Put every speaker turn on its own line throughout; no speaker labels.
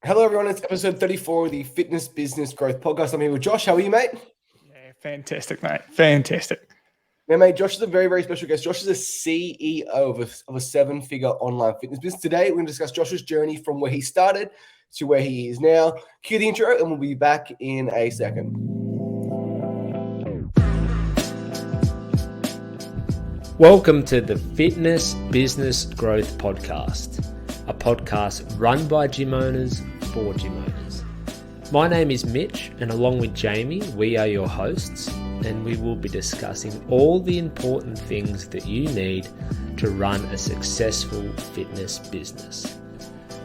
Hello, everyone. It's episode 34 of the Fitness Business Growth Podcast. I'm here with Josh. How are you, mate?
Yeah, fantastic, mate. Fantastic.
Yeah, mate, Josh is a very, very special guest. Josh is a CEO of a seven-figure online fitness business. Today, we're going to discuss Josh's journey from where he started to where he is now. Cue the intro, and we'll be back in a second.
Welcome to the Fitness Business Growth Podcast, a podcast run by gym owners for gym owners. My name is Mitch, and along with Jamie, we are your hosts, and we will be discussing all the important things that you need to run a successful fitness business.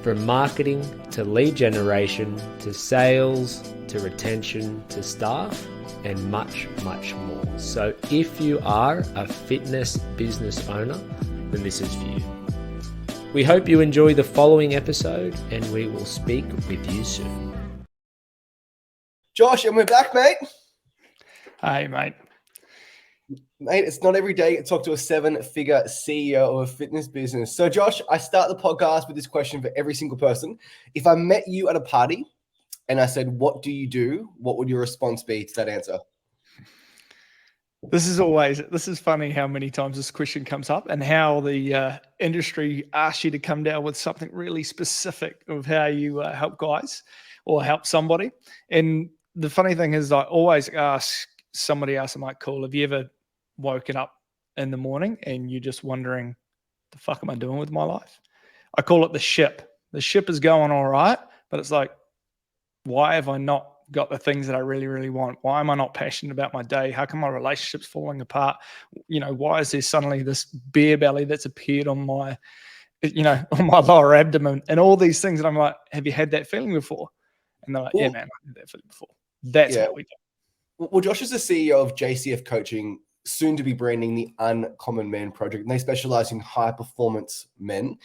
From marketing to lead generation to sales to retention to staff and much, much more. So if you are a fitness business owner, then this is for you. We hope you enjoy the following episode, and we will speak with you soon.
Josh, and we're back, mate.
Hey, mate.
Mate, it's not every day to talk to a seven-figure CEO of a fitness business. So, Josh, I start the podcast with this question for every single person. If I met you at a party and I said, "What do you do?" what would your response be to that answer?
This is funny how many times this question comes up and how the industry asks you to come down with something really specific of how you help guys or help somebody. And the funny thing is, I always ask somebody else, I'm like, cool, have you ever woken up in the morning and you're just wondering, the fuck am I doing with my life? I call it the ship. The ship is going all right, but it's like, why have I not got the things that I really, really want? Why am I not passionate about my day? How come my relationship's falling apart? You know, why is there suddenly this beer belly that's appeared on my, on my lower abdomen and all these things? And I'm like, have you had that feeling before? And they're like, yeah, man, I had that feeling before. That's what we do.
Well, Josh is the CEO of JCF Coaching, soon to be branding the Uncommon Man Project, and they specialize in high performance men.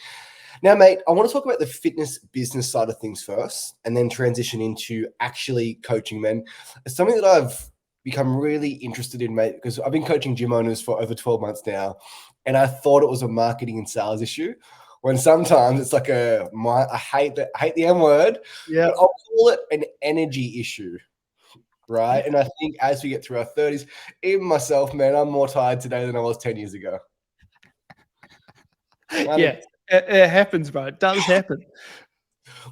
Now, mate, I want to talk about the fitness business side of things first and then transition into actually coaching men. It's something that I've become really interested in, mate, because I've been coaching gym owners for over 12 months now, and I thought it was a marketing and sales issue, when sometimes it's like I hate the M word, but I'll call it an energy issue, right? And I think as we get through our 30s, even myself, man, I'm more tired today than I was 10 years ago.
Yeah. It happens, bro. It does happen.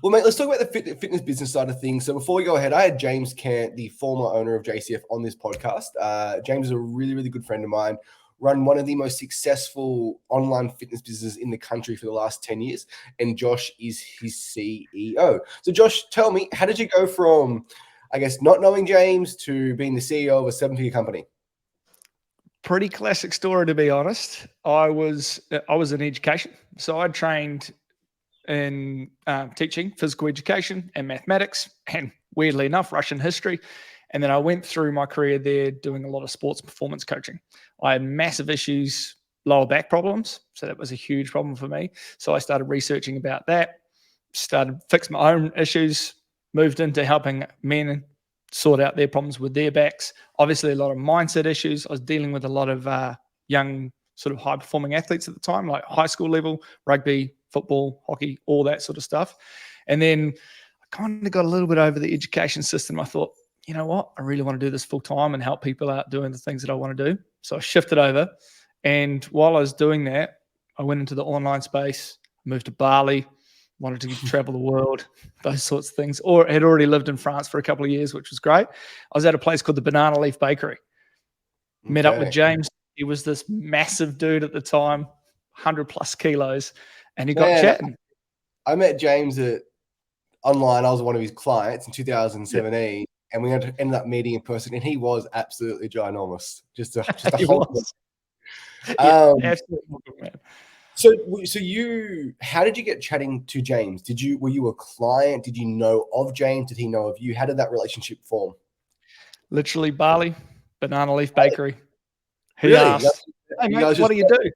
Well, mate, let's talk about the fitness business side of things. So before we go ahead, I had James Cant, the former owner of JCF, on this podcast. James is a really, really good friend of mine, run one of the most successful online fitness businesses in the country for the last 10 years, and Josh is his CEO. So Josh, tell me, how did you go from, I guess, not knowing James to being the CEO of a seven-figure company?
Pretty classic story, to be honest. I was in education, so I trained in teaching physical education and mathematics, and weirdly enough, Russian history. And then I went through my career there doing a lot of sports performance coaching. I had massive issues, lower back problems, so that was a huge problem for me. So I started researching about that, started fixing my own issues, moved into helping men sort out their problems with their backs. Obviously, a lot of mindset issues. I was dealing with a lot of young sort of high-performing athletes at the time, like high school level, rugby, football, hockey, all that sort of stuff. And then I kind of got a little bit over the education system. I thought, you know what? I really want to do this full-time and help people out doing the things that I want to do. So I shifted over. And while I was doing that, I went into the online space, moved to Bali, wanted to travel the world, those sorts of things, or had already lived in France for a couple of years, which was great. I was at a place called the Banana Leaf Bakery. Met up with James. He was this massive dude at the time, 100 plus kilos, and he got chatting.
I met James online. I was one of his clients in 2017, and we ended up meeting in person, and he was absolutely ginormous. Just a whole
absolutely, man.
So how did you get chatting to James? Were you a client? Did you know of James? Did he know of you? How did that relationship form?
Literally Bali, Banana Leaf Bakery. He asked, hey, mate, what do you do?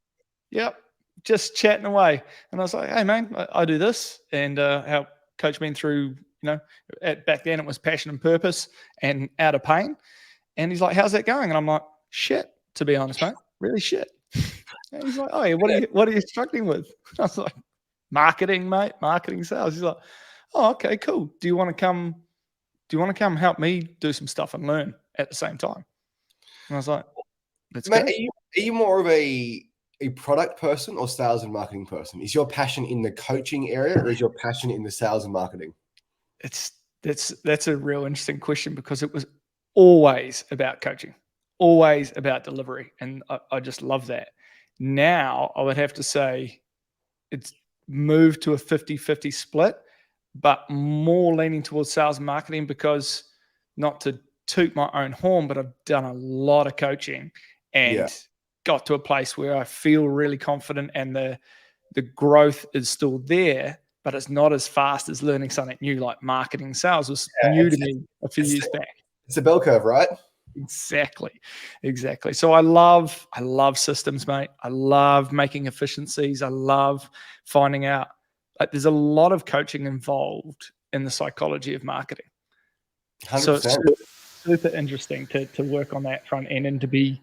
Yep, just chatting away. And I was like, hey, man, I do this and help coach men through, back then it was passion and purpose and out of pain. And he's like, how's that going? And I'm like, shit, to be honest, mate, really shit. And he's like, oh, yeah, what are you struggling with? I was like, marketing, mate, marketing, sales. He's like, oh, okay, cool. Do you want to come help me do some stuff and learn at the same time? And I was like, let's
Mate,
go.
are you more of a product person or sales and marketing person? Is your passion in the coaching area or is your passion in the sales and marketing?
That's a real interesting question, because it was always about coaching, always about delivery. And I just love that. Now I would have to say it's moved to a 50-50 split, but more leaning towards sales and marketing, because, not to toot my own horn, but I've done a lot of coaching and got to a place where I feel really confident, and the growth is still there, but it's not as fast as learning something new. Like marketing sales was new to me a few years back.
It's a bell curve, right?
Exactly. So I love systems, mate. I love making efficiencies. I love finding out, like, there's a lot of coaching involved in the psychology of marketing.
100%.
So it's super interesting to work on that front end, and to be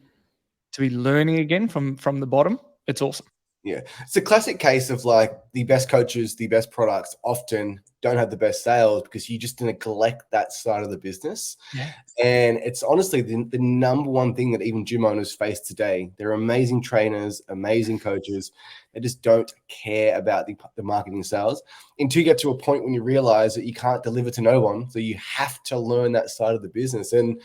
learning again from the bottom. It's awesome.
Yeah. It's a classic case of, like, the best coaches, the best products often don't have the best sales because you just neglect that side of the business.
Yeah.
And it's honestly the number one thing that even gym owners face today. They're amazing trainers, amazing coaches. They just don't care about the marketing sales until you get to a point when you realize that you can't deliver to no one. So you have to learn that side of the business. And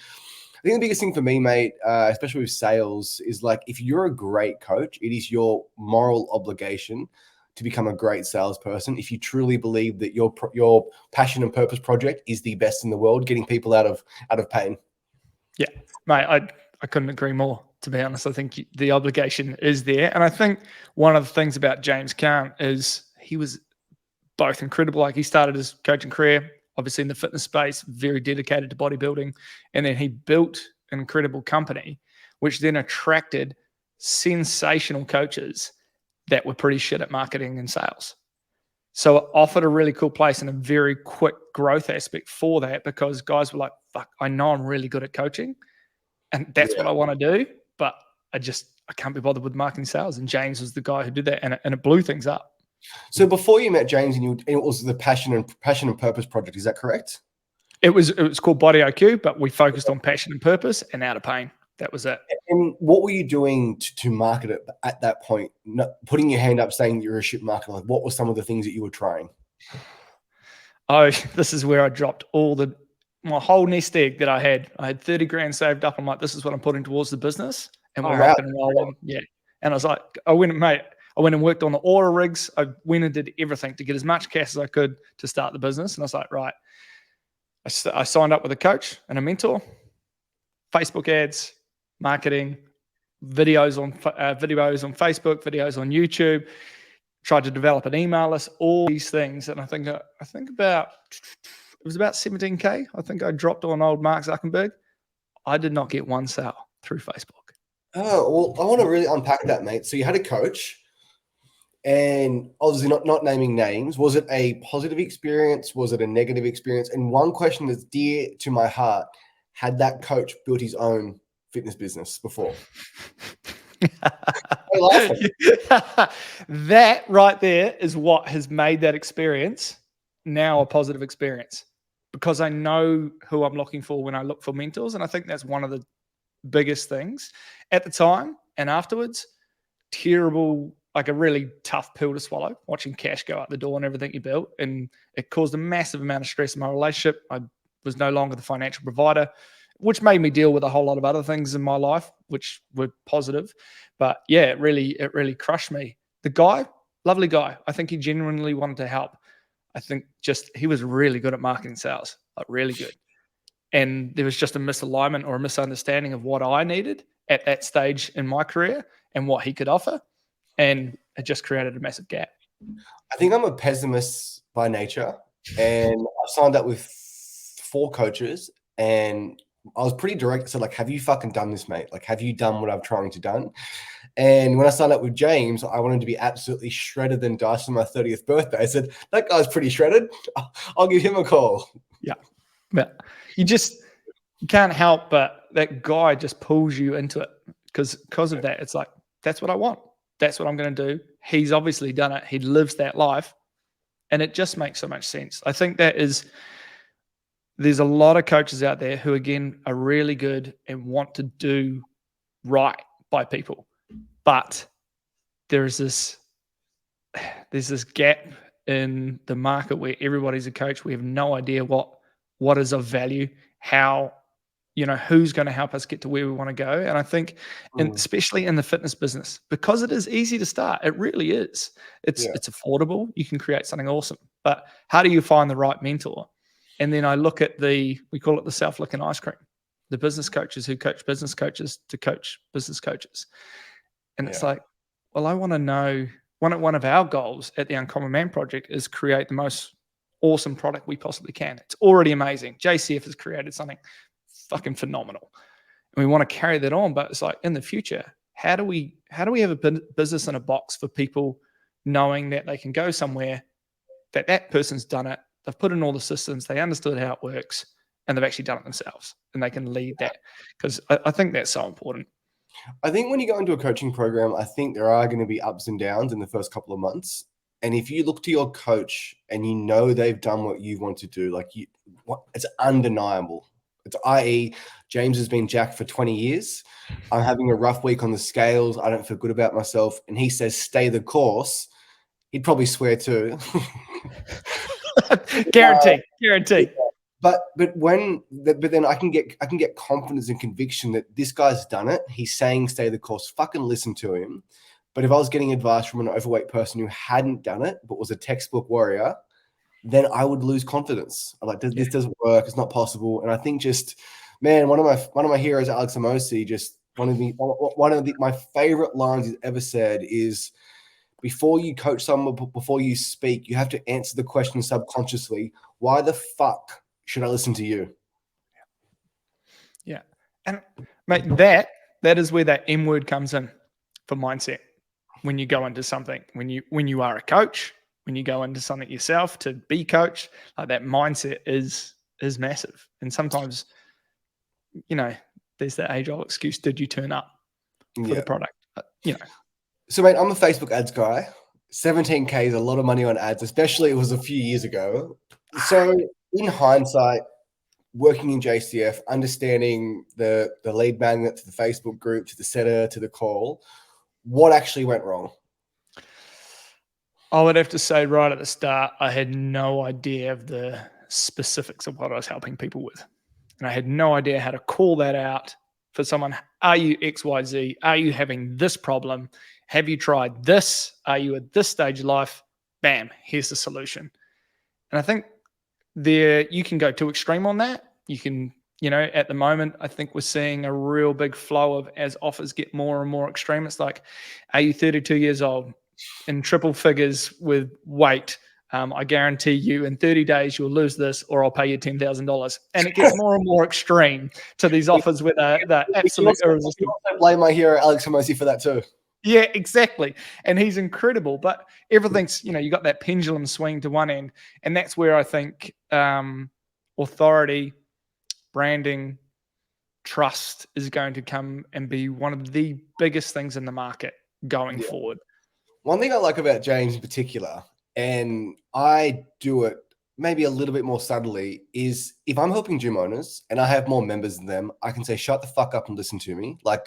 I think the biggest thing for me, mate, especially with sales, is, like, if you're a great coach, it is your moral obligation to become a great salesperson. If you truly believe that your passion and purpose project is the best in the world, getting people out of pain.
Yeah, mate, I couldn't agree more, to be honest. I think the obligation is there. And I think one of the things about James Caan is he was both incredible. Like, he started his coaching career, obviously in the fitness space, very dedicated to bodybuilding. And then he built an incredible company, which then attracted sensational coaches that were pretty shit at marketing and sales. So it offered a really cool place and a very quick growth aspect for that, because guys were like, fuck, I know I'm really good at coaching and that's what I want to do, but I can't be bothered with marketing sales. And James was the guy who did that, and it blew things up.
So before you met James, and it was the passion and purpose project, is that correct?
It was called Body IQ, but we focused on passion and purpose and out of pain. That was it.
And what were you doing to market it at that point? Not putting your hand up saying you're a shit marketer. Like, what were some of the things that you were trying?
Oh, this is where I dropped my whole nest egg that I had. I had 30 grand saved up. I'm like, this is what I'm putting towards the business, and we're rocking and rolling. Yeah. And I was like, I went and worked on the order rigs. I went and did everything to get as much cash as I could to start the business. And I was like, right. I signed up with a coach and a mentor, Facebook ads, marketing, videos on Facebook, videos on YouTube, tried to develop an email list, all these things. And I think it was about 17K. I think I dropped on old Mark Zuckerberg. I did not get one sale through Facebook.
Oh, well, I want to really unpack that, mate. So you had a coach, and obviously not naming names. Was it a positive experience? Was it a negative experience? And one question that's dear to my heart, had that coach built his own fitness business before?
That right there is what has made that experience now a positive experience, because I know who I'm looking for when I look for mentors. And I think that's one of the biggest things at the time and afterwards. Terrible, like a really tough pill to swallow, watching cash go out the door and everything you built. And it caused a massive amount of stress in my relationship. I was no longer the financial provider, which made me deal with a whole lot of other things in my life, which were positive. But yeah, it really crushed me. The guy, lovely guy. I think he genuinely wanted to help. I think he was really good at marketing sales, like really good. And there was just a misalignment or a misunderstanding of what I needed at that stage in my career and what he could offer. And it just created a massive gap.
I think I'm a pessimist by nature, and I signed up with 4 coaches, and I was pretty direct. So, like, have you fucking done this, mate? Like, have you done what I'm trying to done? And when I signed up with James, I wanted to be absolutely shredded and diced on my 30th birthday. I said, that guy's pretty shredded. I'll give him a call.
Yeah. But you can't help but that guy just pulls you into it because of that. It's like, that's what I want. That's what I'm going to do. He's obviously done it. He lives that life. And it just makes so much sense. I think there's a lot of coaches out there who, again, are really good and want to do right by people. But there's this gap in the market where everybody's a coach. We have no idea what is of value, how, who's going to help us get to where we want to go. And I think, and especially in the fitness business, because it is easy to start, it really is. It's affordable. You can create something awesome. But how do you find the right mentor? And then I look at we call it the self-licking ice cream, the business coaches who coach business coaches to coach business coaches. And it's like, well, I want to know, one of our goals at the Uncommon Man Project is create the most awesome product we possibly can. It's already amazing. JCF has created something fucking phenomenal. And we want to carry that on, but it's like, in the future, how do we have a business in a box for people knowing that they can go somewhere, that person's done it, they've put in all the systems, they understood how it works, and they've actually done it themselves, and they can lead that. Because I think that's so important.
I think when you go into a coaching program, I think there are going to be ups and downs in the first couple of months. And if you look to your coach and you know they've done what you want to do, it's undeniable. It's i.e. James has been jacked for 20 years. I'm having a rough week on the scales. I don't feel good about myself. And he says, stay the course. He'd probably swear too.
Guarantee.
But then I can get confidence and conviction that this guy's done it. He's saying stay the course. Fucking listen to him. But if I was getting advice from an overweight person who hadn't done it but was a textbook warrior, then I would lose confidence. I'm like, this doesn't work. It's not possible. And I think one of my heroes, Alex Hormozi, just one of my favorite lines he's ever said is, before you coach someone, before you speak, you have to answer the question subconsciously: why the fuck should I listen to you?
Yeah. And mate, that is where that M word comes in for mindset. When you go into something, when you are a coach, when you go into something yourself to be coached, like, that mindset is massive. And sometimes, there's that age-old excuse, did you turn up for the product?
So, mate, I'm a Facebook ads guy. 17K is a lot of money on ads, especially it was a few years ago. So in hindsight, working in JCF, understanding the lead magnet to the Facebook group, to the setter, to the call, what actually went wrong?
I would have to say right at the start, I had no idea of the specifics of what I was helping people with. And I had no idea how to call that out for someone. Are you XYZ? Are you having this problem? Have you tried this? Are you at this stage of life? Bam, here's the solution. And I think you can go too extreme on that. You can, at the moment, I think we're seeing a real big flow of, as offers get more and more extreme, it's like, are you 32 years old in triple figures with weight? I guarantee you in 30 days you'll lose this, or I'll pay you $10,000. And it gets more and more extreme to these offers with the absolute irresistible.
I blame my hero Alex Hormozi for that too.
Yeah, exactly. And he's incredible. But everything's, you got that pendulum swing to one end. And that's where I think authority, branding, trust is going to come and be one of the biggest things in the market going forward.
One thing I like about James in particular, and I do it maybe a little bit more subtly, is if I'm helping gym owners and I have more members than them, I can say, shut the fuck up and listen to me. Like,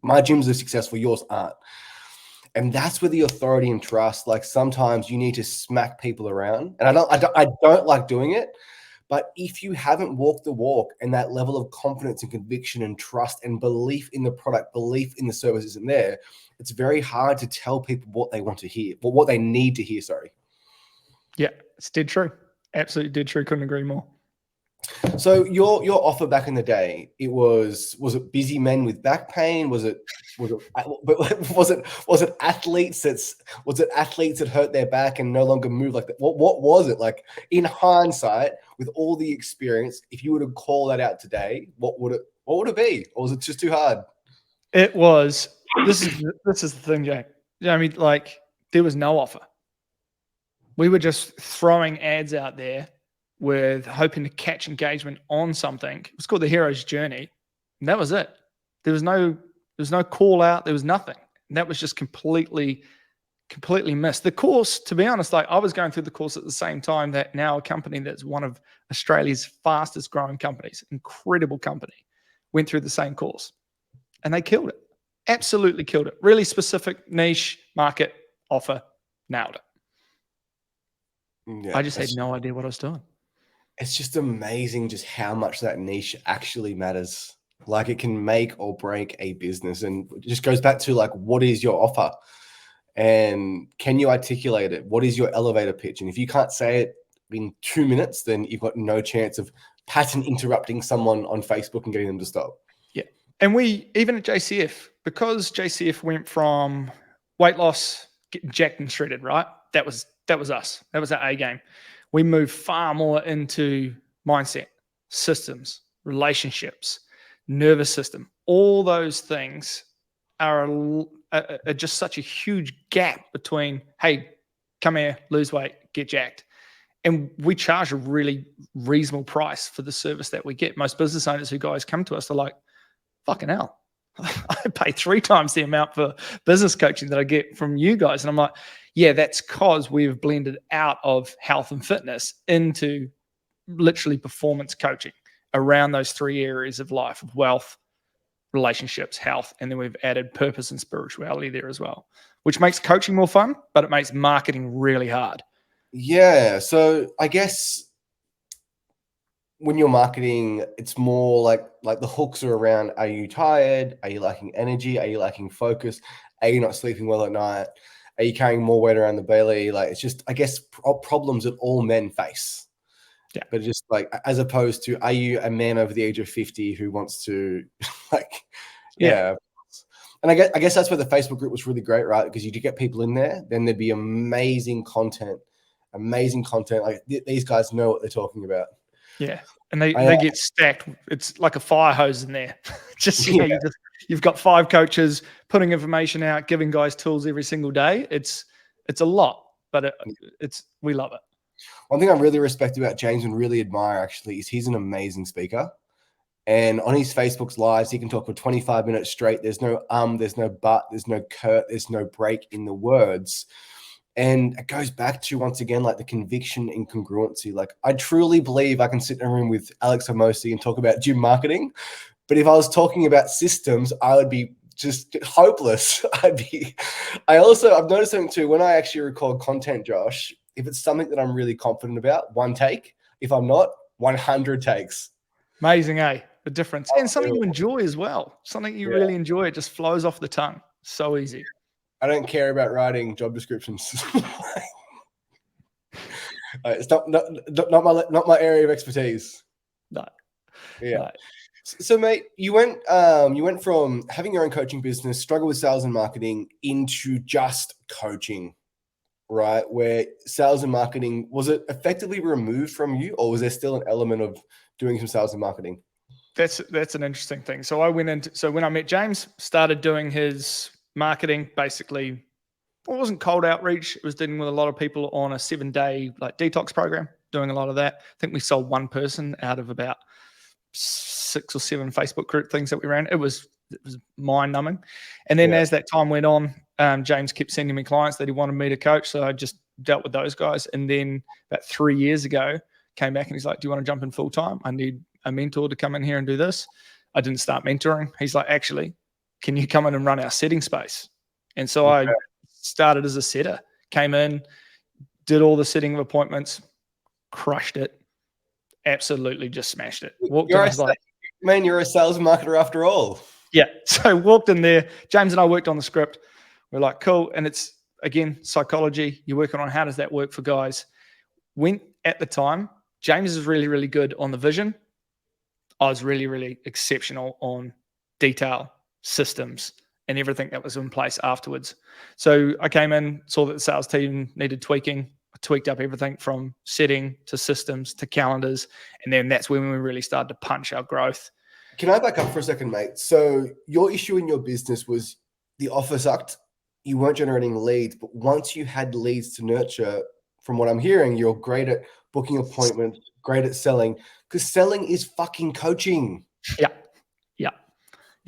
my gyms are successful, yours aren't. And that's where the authority and trust, like, sometimes you need to smack people around. And I don't like doing it. But if you haven't walked the walk and that level of confidence and conviction and trust and belief in the product, belief in the service isn't there, it's very hard to tell people what they want to hear, or what they need to hear, sorry.
Yeah, it's dead true. Absolutely dead true. Couldn't agree more.
So your offer back in the day, was it busy men with back pain? Was it athletes that hurt their back and no longer move like that? What was it like in hindsight, with all the experience? If you were to call that out today, what would it be? Or was it just too hard?
It was. This is the thing, Jake. I mean, like, there was no offer. We were just throwing ads out there with hoping to catch engagement on something. It was called the Hero's Journey. And that was it. There was no call out. There was nothing. And that was just completely completely missed. The course, to be honest, like I was going through the course at the same time that now a company that's one of Australia's fastest growing companies, incredible company, went through the same course and they killed it. Absolutely killed it. Really specific niche market offer, nailed it.
Yeah,
I just had no idea what I was doing.
It's just amazing just how much that niche actually matters. Like it can make or break a business. And it just goes back to like, what is your offer? And can you articulate it? What is your elevator pitch? And if you can't say it in 2 minutes, then you've got no chance of pattern interrupting someone on Facebook and getting them to stop.
Yeah. And we, even at JCF, because JCF went from weight loss, getting jacked and shredded, right? That was us. That was our A game. We moved far more into mindset, systems, relationships, nervous system. All those things are just such a huge gap between, hey, come here, lose weight, get jacked. And we charge a really reasonable price for the service that we get. Most business owners who guys come to us are like, fucking hell, I pay 3 times the amount for business coaching that I get from you guys. And I'm like, yeah, that's because we've blended out of health and fitness into literally performance coaching around those 3 areas of life, of wealth, relationships, health, and then we've added purpose and spirituality there as well, which makes coaching more fun, but it makes marketing really hard.
Yeah. So I guess when you're marketing, it's more like the hooks are around, are you tired? Are you lacking energy? Are you lacking focus? Are you not sleeping well at night? Are you carrying more weight around the belly? Like, it's just, I guess, problems that all men face.
Yeah.
But just like, as opposed to, are you a man over the age of 50 who wants to like, yeah. And I guess that's where the Facebook group was really great, right? Because you do get people in there, then there'd be amazing content. Like these guys know what they're talking about.
Yeah. And they get stacked. It's like a fire hose in there. Just, you've got 5 coaches putting information out, giving guys tools every single day. It's a lot, but we love it.
One thing I really respect about James and really admire actually is he's an amazing speaker. And on his Facebook's lives, he can talk for 25 minutes straight. There's no there's no but, there's no curt, there's no break in the words. And it goes back to, once again, like the conviction and congruency. Like, I truly believe I can sit in a room with Alex Hormozi and talk about gym marketing. But if I was talking about systems, I would be just hopeless. I've noticed something too. When I actually record content, Josh, if it's something that I'm really confident about, 1 take. If I'm not, 100 takes.
Amazing, eh? The difference. And something you enjoy as well. Something you really enjoy. It just flows off the tongue. So easy. I
don't care about writing job descriptions. It's not my area of expertise.
No.
Yeah. No. So, mate, you went from having your own coaching business, struggle with sales and marketing, into just coaching, right? Where sales and marketing, was it effectively removed from you, or was there still an element of doing some sales and marketing?
That's an interesting thing. So when I met James, started doing his marketing, basically. It wasn't cold outreach. It was dealing with a lot of people on a 7-day like detox program, doing a lot of that. I think we sold 1 person out of about 6 or 7 Facebook group things that we ran. It was mind numbing. And then as that time went on, James kept sending me clients that he wanted me to coach. So I just dealt with those guys. And then about 3 years ago, came back and he's like, do you want to jump in full time? I need a mentor to come in here and do this. I didn't start mentoring. He's like, actually, can you come in and run our setting space? And so I started as a setter, came in, did all the setting of appointments, crushed it, absolutely just smashed it.
You're a sales marketer after all.
Yeah. So walked in there. James and I worked on the script. We're like, cool. And it's, again, psychology. You're working on how does that work for guys. When at the time, James is really, really good on the vision. I was really, really exceptional on detail, systems, and everything that was in place afterwards. So I came in, saw that the sales team needed tweaking. I tweaked up everything from setting to systems to calendars. And then that's when we really started to punch our growth.
Can I back up for a second, mate? So your issue in your business was the offer sucked. You weren't generating leads, but once you had leads to nurture, from what I'm hearing, you're great at booking appointments, great at selling, because selling is fucking coaching.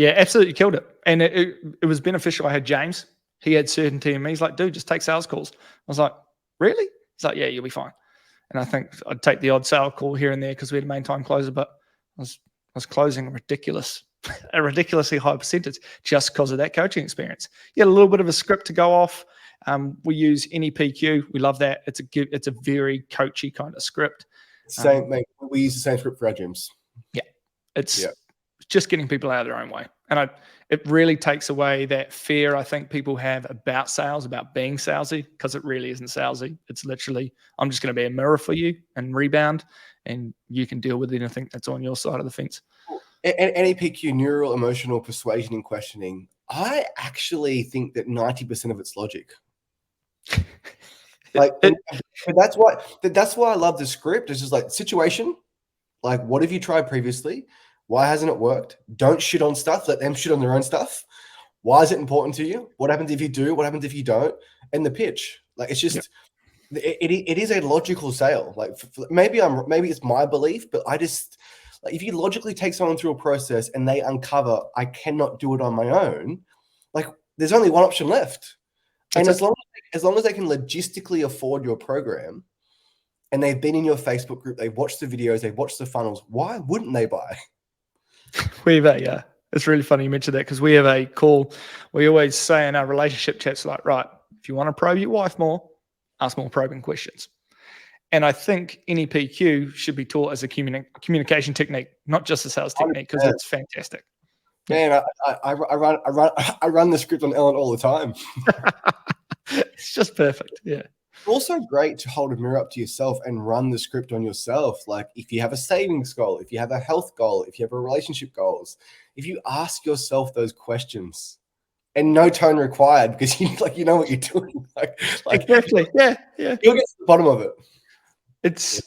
Yeah, absolutely killed it. And it was beneficial. I had James He had certainty in me. He's like, dude, just take sales calls. I was like, really? He's like, yeah, you'll be fine. And I think I'd take the odd sale call here and there because we had a main time closer, but I was closing a ridiculously high percentage just because of that coaching experience. You had a little bit of a script to go off. We use NEPQ. We love that. It's a very coachy kind of script.
Same, mate. We use the same script for our gyms.
Yeah, it's just getting people out of their own way, and it really takes away that fear I think people have about sales, about being salesy, because it really isn't salesy. It's literally, I'm just going to be a mirror for you and rebound, and you can deal with anything that's on your side of the fence.
NEPQ, neural emotional persuasion and questioning. I actually think that 90% of it's logic. Like that's why I love the script. It's just like situation, like what have you tried previously? Why hasn't it worked? Don't shit on stuff. Let them shit on their own stuff. Why is it important to you? What happens if you do? What happens if you don't? And the pitch, like it's just it is a logical sale. Like maybe it's my belief, but I just like if you logically take someone through a process and they uncover I cannot do it on my own, like there's only one option left. And as long as they can logistically afford your program and they've been in your Facebook group, they've watched the videos, they've watched the funnels, why wouldn't they buy?
It's really funny you mentioned that because we have a call. We always say in our relationship chats, like, right, if you want to probe your wife more, ask more probing questions. And I think NEPQ should be taught as a communication technique, not just a sales technique, because it's fantastic.
Man, I run the script on Ellen all the time.
It's just perfect. Yeah.
It's also great to hold a mirror up to yourself and run the script on yourself. Like if you have a savings goal, if you have a health goal, if you have a relationship goals, if you ask yourself those questions, and no tone required because you know what you're doing. Like
exactly. Yeah.
You'll get to the bottom of it.
It's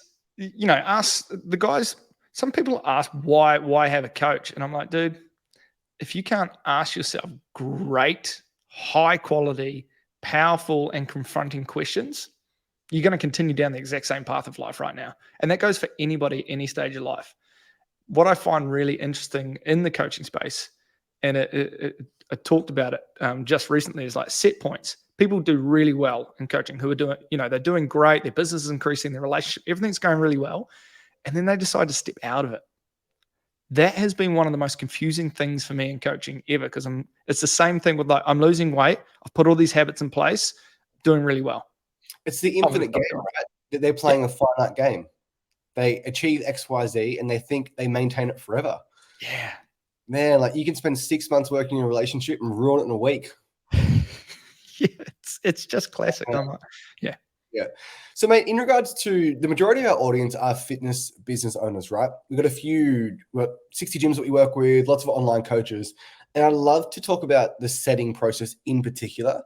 ask the guys. Some people ask why have a coach, and I'm like, dude, if you can't ask yourself great, high quality, powerful and confronting questions, you're going to continue down the exact same path of life right now. And that goes for anybody, any stage of life. What I find really interesting in the coaching space, and I talked about it just recently, is like set points. People do really well in coaching who are doing, they're doing great. Their business is increasing, their relationship, everything's going really well. And then they decide to step out of it. That has been one of the most confusing things for me in coaching ever, because it's the same thing with like, I'm losing weight. I've put all these habits in place, doing really well.
It's the infinite game, right? They're playing a finite game. They achieve X, Y, Z, and they think they maintain it forever.
Yeah.
Man, like you can spend 6 months working in a relationship and ruin it in a week.
Yeah, it's just classic.
Yeah. So, mate, in regards to the majority of our audience are fitness business owners, right? We've got 60 gyms that we work with, lots of online coaches. And I'd love to talk about the setting process in particular,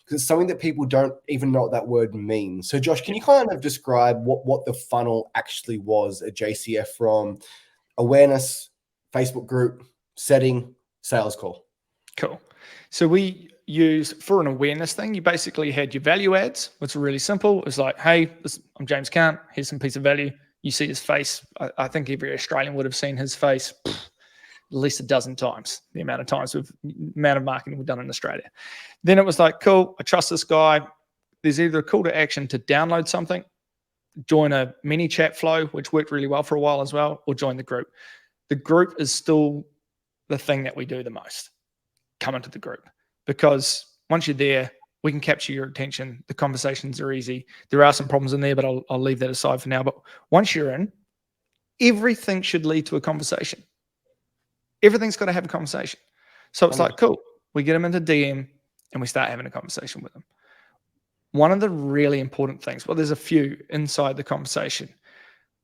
because it's something that people don't even know what that word means. So, Josh, can you kind of describe what the funnel actually was at JCF from awareness, Facebook group, setting, sales call?
Cool. So we use, for an awareness thing, you basically had your value adds, which are really simple. It's like, hey, I'm James Cant. Here's some piece of value. You see his face. I think every Australian would have seen his face at least a dozen times, the amount of marketing we've done in Australia. Then it was like, cool, I trust this guy. There's either a call to action to download something, join a mini chat flow, which worked really well for a while as well, or join the group. The group is still the thing that we do the most. Come into the group, because once you're there, we can capture your attention. The conversations are easy. There are some problems in there, but I'll leave that aside for now. But once you're in, everything should lead to a conversation. Everything's got to have a conversation. So it's like, cool. We get them into DM and we start having a conversation with them. One of the really important things, well, there's a few inside the conversation,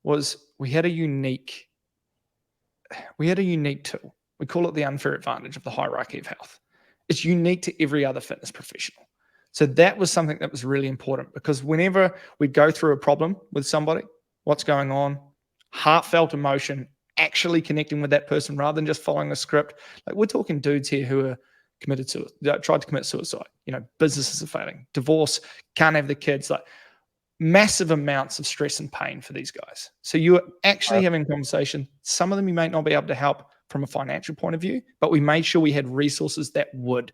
was we had a unique tool. We call it the unfair advantage of the hierarchy of health. It's unique to every other fitness professional. So that was something that was really important, because whenever we go through a problem with somebody, what's going on, heartfelt emotion, actually connecting with that person rather than just following a script. Like we're talking dudes here who are tried to commit suicide. Businesses are failing, divorce, can't have the kids, like massive amounts of stress and pain for these guys. So you're actually having a conversation. Some of them you may not be able to help from a financial point of view, but we made sure we had resources that would.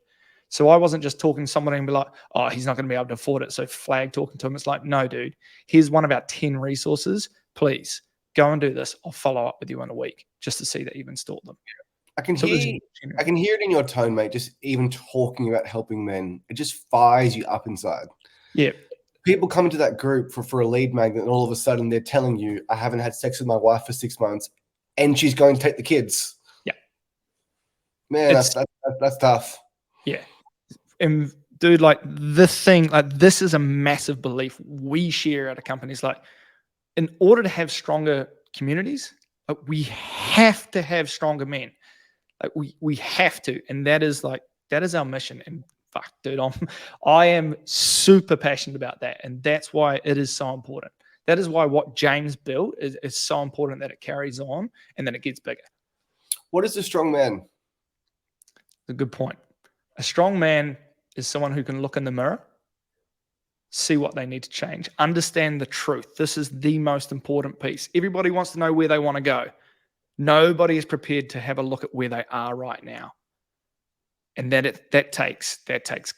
So I wasn't just talking to somebody and be like, oh, he's not going to be able to afford it. So flag talking to him. It's like, no, dude, here's one of our 10 resources. Please go and do this. I'll follow up with you in a week just to see that you've installed them.
I can hear it in your tone, mate. Just even talking about helping men, it just fires you up inside.
Yeah.
People come into that group for a lead magnet, and all of a sudden they're telling you, I haven't had sex with my wife for 6 months, and she's going to take the kids.
Yeah.
Man, that's tough.
Yeah. And dude, like this is a massive belief we share at a company. It's like, in order to have stronger communities, we have to have stronger men. Like we have to. And that is our mission. And fuck, dude, I am super passionate about that. And that's why it is so important. That is why what James built is so important, that it carries on and that it gets bigger.
What is a strong man?
A good point. A strong man is someone who can look in the mirror, see what they need to change, understand the truth. This is the most important piece. Everybody wants to know where they want to go. Nobody is prepared to have a look at where they are right now. And that takes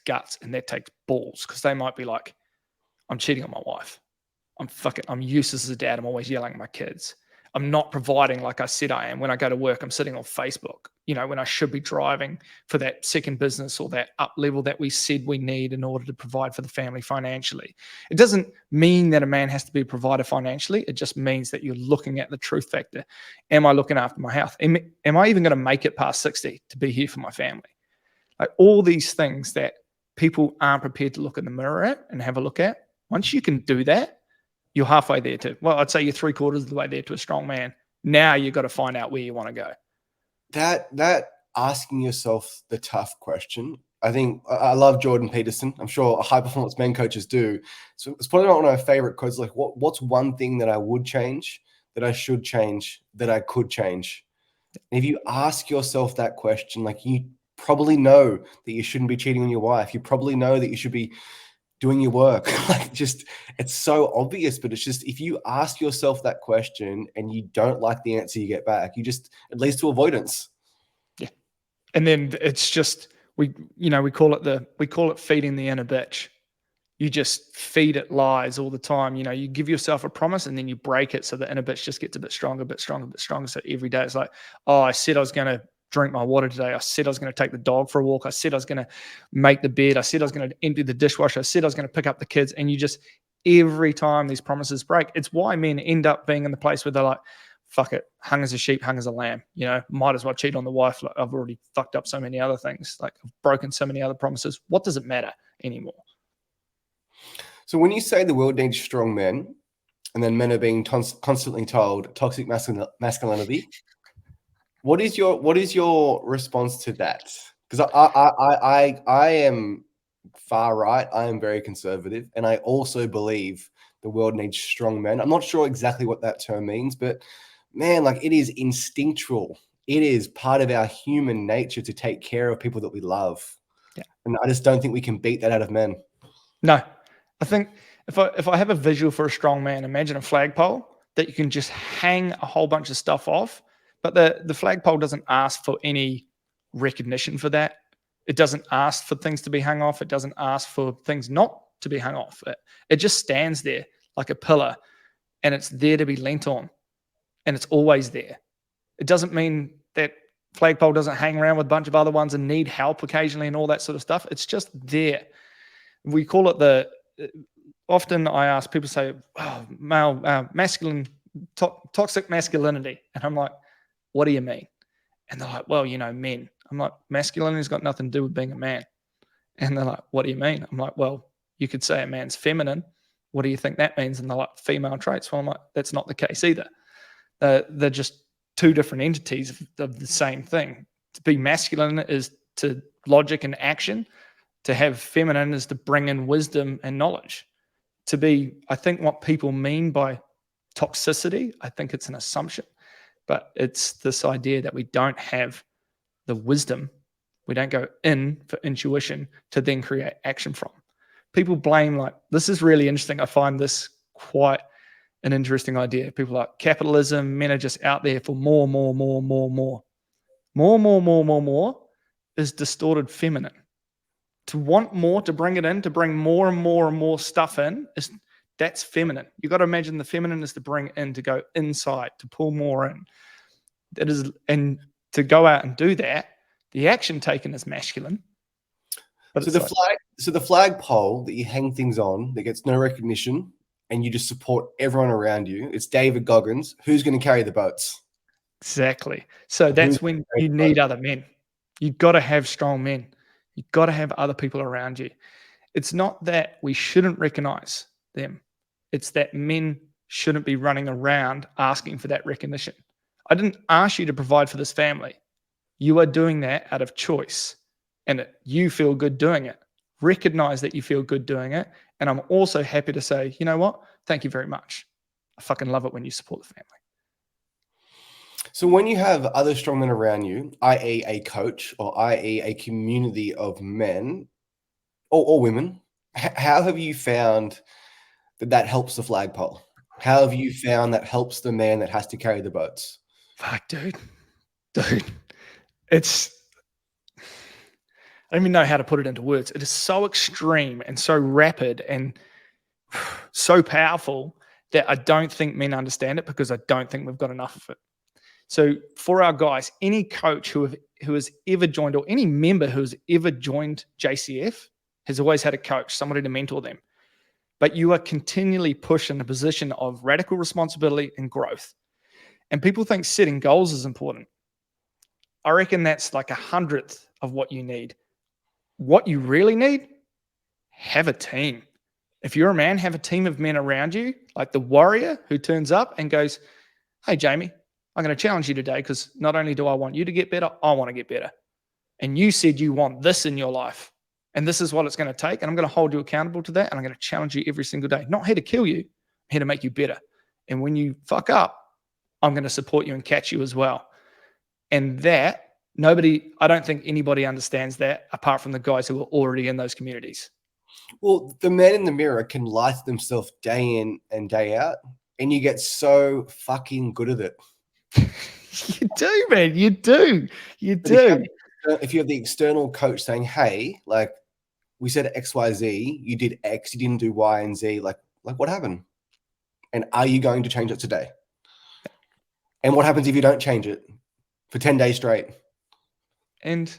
guts and that takes balls, because they might be like, I'm cheating on my wife. I'm useless as a dad. I'm always yelling at my kids. I'm not providing like I said I am. When I go to work, I'm sitting on Facebook, when I should be driving for that second business or that up level that we said we need in order to provide for the family financially. It doesn't mean that a man has to be a provider financially. It just means that you're looking at the truth factor. Am I looking after my health? Am I even going to make it past 60 to be here for my family? Like all these things that people aren't prepared to look in the mirror at and have a look at. Once you can do that, you're halfway there to, well, I'd say you're 3/4 of the way there to a strong man. Now you've got to find out where you want to go.
That asking yourself the tough question. I think I love Jordan Peterson. I'm sure high performance men coaches do. So it's probably not one of my favorite quotes. Like, what's one thing that I would change, that I should change, that I could change? And if you ask yourself that question, like, you probably know that you shouldn't be cheating on your wife. You probably know that you should be doing your work. Like, just, it's so obvious, but it's just, if you ask yourself that question and you don't like the answer you get back, it leads to avoidance.
Yeah. And then it's just, we call it feeding the inner bitch. You just feed it lies all the time. You give yourself a promise and then you break it. So the inner bitch just gets a bit stronger, a bit stronger, a bit stronger. So every day it's like, oh, I said I was going to drink my water today. I said I was going to take the dog for a walk. I said I was going to make the bed. I said I was going to empty the dishwasher. I said I was going to pick up the kids. And you just, every time these promises break, it's why men end up being in the place where they're like, fuck it, hung as a sheep, hung as a lamb. Might as well cheat on the wife. Like, I've already fucked up so many other things. Like, I've broken so many other promises. What does it matter anymore?
So when you say the world needs strong men, and then men are being constantly told toxic masculinity, what is your response to that? Because I am far right. I am very conservative, and I also believe the world needs strong men. I'm not sure exactly what that term means, but man, like, it is instinctual. It is part of our human nature to take care of people that we love. Yeah. And I just don't think we can beat that out of men.
No, I think if I have a visual for a strong man, imagine a flagpole that you can just hang a whole bunch of stuff off. But the flagpole doesn't ask for any recognition for that. It doesn't ask for things to be hung off. It doesn't ask for things not to be hung off. It just stands there like a pillar, and it's there to be leant on, and it's always there. It doesn't mean that flagpole doesn't hang around with a bunch of other ones and need help occasionally and all that sort of stuff. It's just there. We call it often I ask people, say, oh, male, masculine, toxic masculinity. And I'm like, what do you mean? And they're like, well, men. I'm like, masculinity's got nothing to do with being a man. And they're like, what do you mean? I'm like, well, you could say a man's feminine. What do you think that means? And they're like, female traits. Well, I'm like, that's not the case either. They're just two different entities of the same thing. To be masculine is to logic and action. To have feminine is to bring in wisdom and knowledge. I think what people mean by toxicity, I think it's an assumption. But it's this idea that we don't have the wisdom. We don't go in for intuition to then create action from. People blame, this is really interesting. I find this quite an interesting idea. People are like, capitalism, men are just out there for more. More is distorted feminine. To want more, to bring it in, to bring more and more and more stuff in, that's feminine. You got to imagine the feminine is to bring in, to go inside, to pull more in. That is, and to go out and do that, the action taken is masculine. But
so the flagpole that you hang things on that gets no recognition, and you just support everyone around you. It's David Goggins. Who's going to carry the boats?
Exactly. So that's when you need other men. You've got to have strong men. You've got to have other people around you. It's not that we shouldn't recognize them. It's that men shouldn't be running around asking for that recognition. I didn't ask you to provide for this family. You are doing that out of choice, and you feel good doing it. Recognize that you feel good doing it. And I'm also happy to say, you know what? Thank you very much. I fucking love it when you support the family.
So when you have other strong men around you, i.e. a coach or i.e. a community of men or women, how have you found that helps the flagpole? How have you found that helps the man that has to carry the boats?
Fuck, dude. It's, I don't even know how to put it into words. It is so extreme and so rapid and so powerful that I don't think men understand it, because I don't think we've got enough of it. So for our guys, any coach who has ever joined, or any member who has ever joined JCF, has always had a coach, somebody to mentor them. But you are continually pushed in a position of radical responsibility and growth. And people think setting goals is important. I reckon that's like 100th of what you need. What you really need, have a team. If you're a man, have a team of men around you, like the warrior who turns up and goes, hey, Jamie, I'm going to challenge you today, because not only do I want you to get better, I want to get better. And you said you want this in your life, and this is what it's going to take. And I'm going to hold you accountable to that. And I'm going to challenge you every single day. Not here to kill you, I'm here to make you better. And when you fuck up, I'm going to support you and catch you as well. And that, I don't think anybody understands that apart from the guys who are already in those communities.
Well, the man in the mirror can lie to themselves day in and day out, and you get so fucking good at it.
You do, man. You do. You do.
If you have the external coach saying, hey, like we said XYZ, you did X, you didn't do Y and Z, like what happened? And are you going to change it today? And what happens if you don't change it for 10 days straight?
And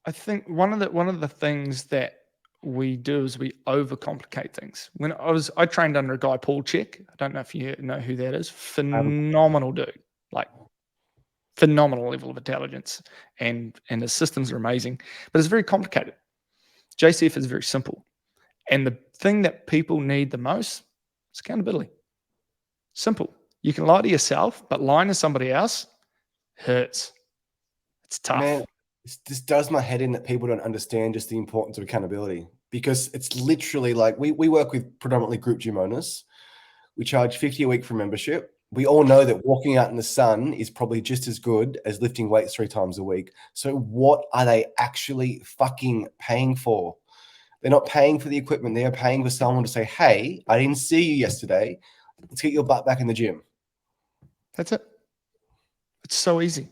I think one of the things that we do is we overcomplicate things. When I trained under a guy, Paul Check. I don't know if you know who that is. Phenomenal dude, like phenomenal level of intelligence, and his systems are amazing, but it's very complicated. JCF is very simple. And the thing that people need the most is accountability. Simple. You can lie to yourself, but lying to somebody else hurts. It's tough. Man,
this does my head in that people don't understand just the importance of accountability, because it's literally like we work with predominantly group gym owners. We charge $50 a week for membership. We all know that walking out in the sun is probably just as good as lifting weights 3 times a week. So what are they actually fucking paying for? They're not paying for the equipment. They are paying for someone to say, hey, I didn't see you yesterday. Let's get your butt back in the gym.
That's it. It's so easy.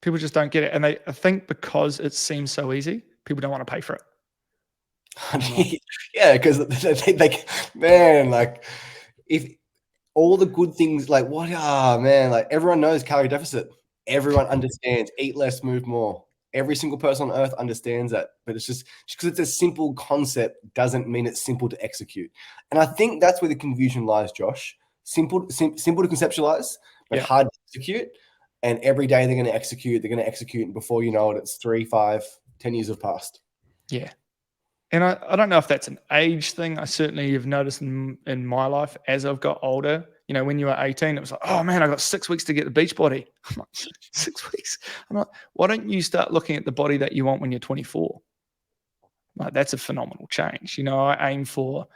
People just don't get it. And I think because it seems so easy, people don't want to pay for it.
Yeah, because they man, like if all the good things, like what, man, like everyone knows calorie deficit. Everyone understands eat less, move more. Every single person on earth understands that. But it's just because it's a simple concept doesn't mean it's simple to execute. And I think that's where the confusion lies, Josh. Simple to conceptualize, but hard to execute. And every day they're going to execute. And before you know it, it's 3, 5, 10 years have passed.
Yeah. And I don't know if that's an age thing. I certainly have noticed in my life as I've got older. You know, when you were 18, it was like, oh man, I got 6 weeks to get the beach body. I'm like, 6 weeks? I'm like, why don't you start looking at the body that you want when you're 24? Like, that's a phenomenal change. You know, I aim for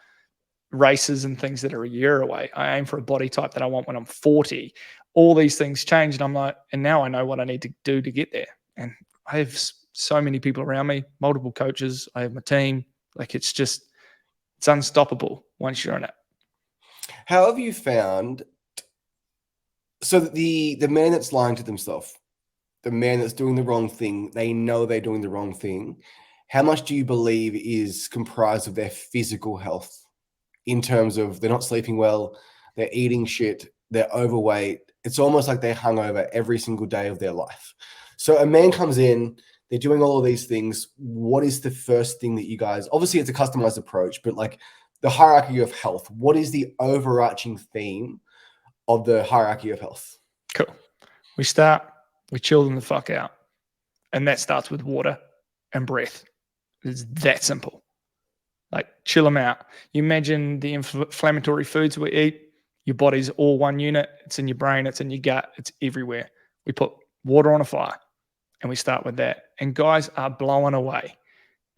races and things that are a year away. I aim for a body type that I want when I'm 40. All these things change. And I'm like, and now I know what I need to do to get there. And I have so many people around me, multiple coaches. I have my team. Like, it's unstoppable once you're in it.
How have you found, so the man that's lying to themselves, the man that's doing the wrong thing, they know they're doing the wrong thing. how much do you believe is comprised of their physical health in terms of they're not sleeping well, they're eating shit, they're overweight? It's almost like they're hungover every single day of their life. So a man comes in, they're doing all of these things. What is the first thing that you guys, obviously it's a customized approach, but like the hierarchy of health, what is the overarching theme of the hierarchy of health?
Cool. We chill them the fuck out. And that starts with water and breath. It's that simple. Like, chill them out. You imagine the inflammatory foods we eat, your body's all one unit. It's in your brain, it's in your gut, it's everywhere. We put water on a fire and we start with that. And guys are blown away,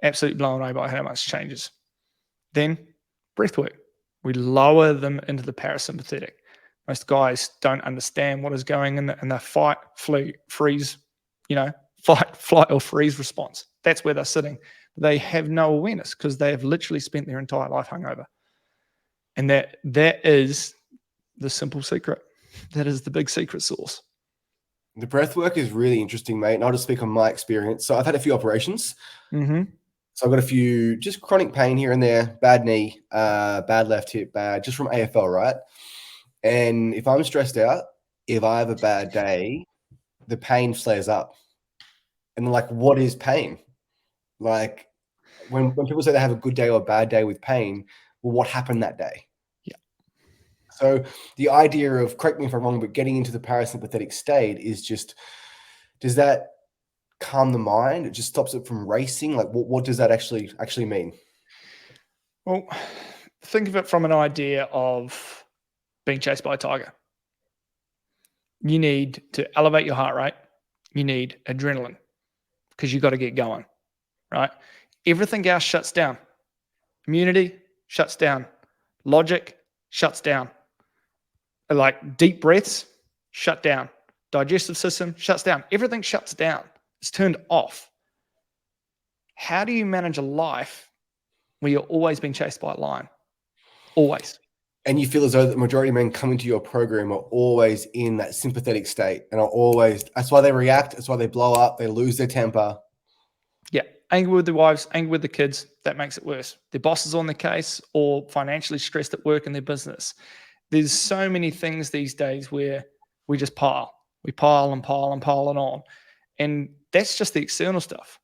absolutely blown away by how much changes. Then breath work. We lower them into the parasympathetic. Most guys don't understand what is going in the fight, freeze, fight, flight, or freeze response. That's where they're sitting. They have no awareness because they have literally spent their entire life hungover. And that is the simple secret. That is the big secret sauce.
The breath work is really interesting, mate. And I'll just speak on my experience. So I've had a few operations.
Mm-hmm.
So I've got a few, just chronic pain here and there, bad knee, bad left hip, bad, just from AFL, right? And if I'm stressed out, if I have a bad day, the pain flares up. And like, what is pain? Like when people say they have a good day or a bad day with pain, well, what happened that day?
Yeah.
So the idea of, correct me if I'm wrong, but getting into the parasympathetic state is just, does that calm the mind? It just stops it from racing? Like what does that actually mean?
Well, think of it from an idea of being chased by a tiger. You need to elevate your heart rate. You need adrenaline because you got to get going, right? Everything else shuts down. Immunity shuts down. Logic shuts down. Like deep breaths shut down. Digestive system shuts down. Everything shuts down. It's turned off. How do you manage a life where you're always being chased by a lion? Always.
And you feel as though the majority of men coming to your program are always in that sympathetic state and are always, that's why they react. That's why they blow up. They lose their temper.
Yeah. Angry with the wives, angry with the kids. That makes it worse. Their boss is on the case or financially stressed at work in their business. There's so many things these days where we just pile. We pile and pile and pile it on. And that's just the external stuff.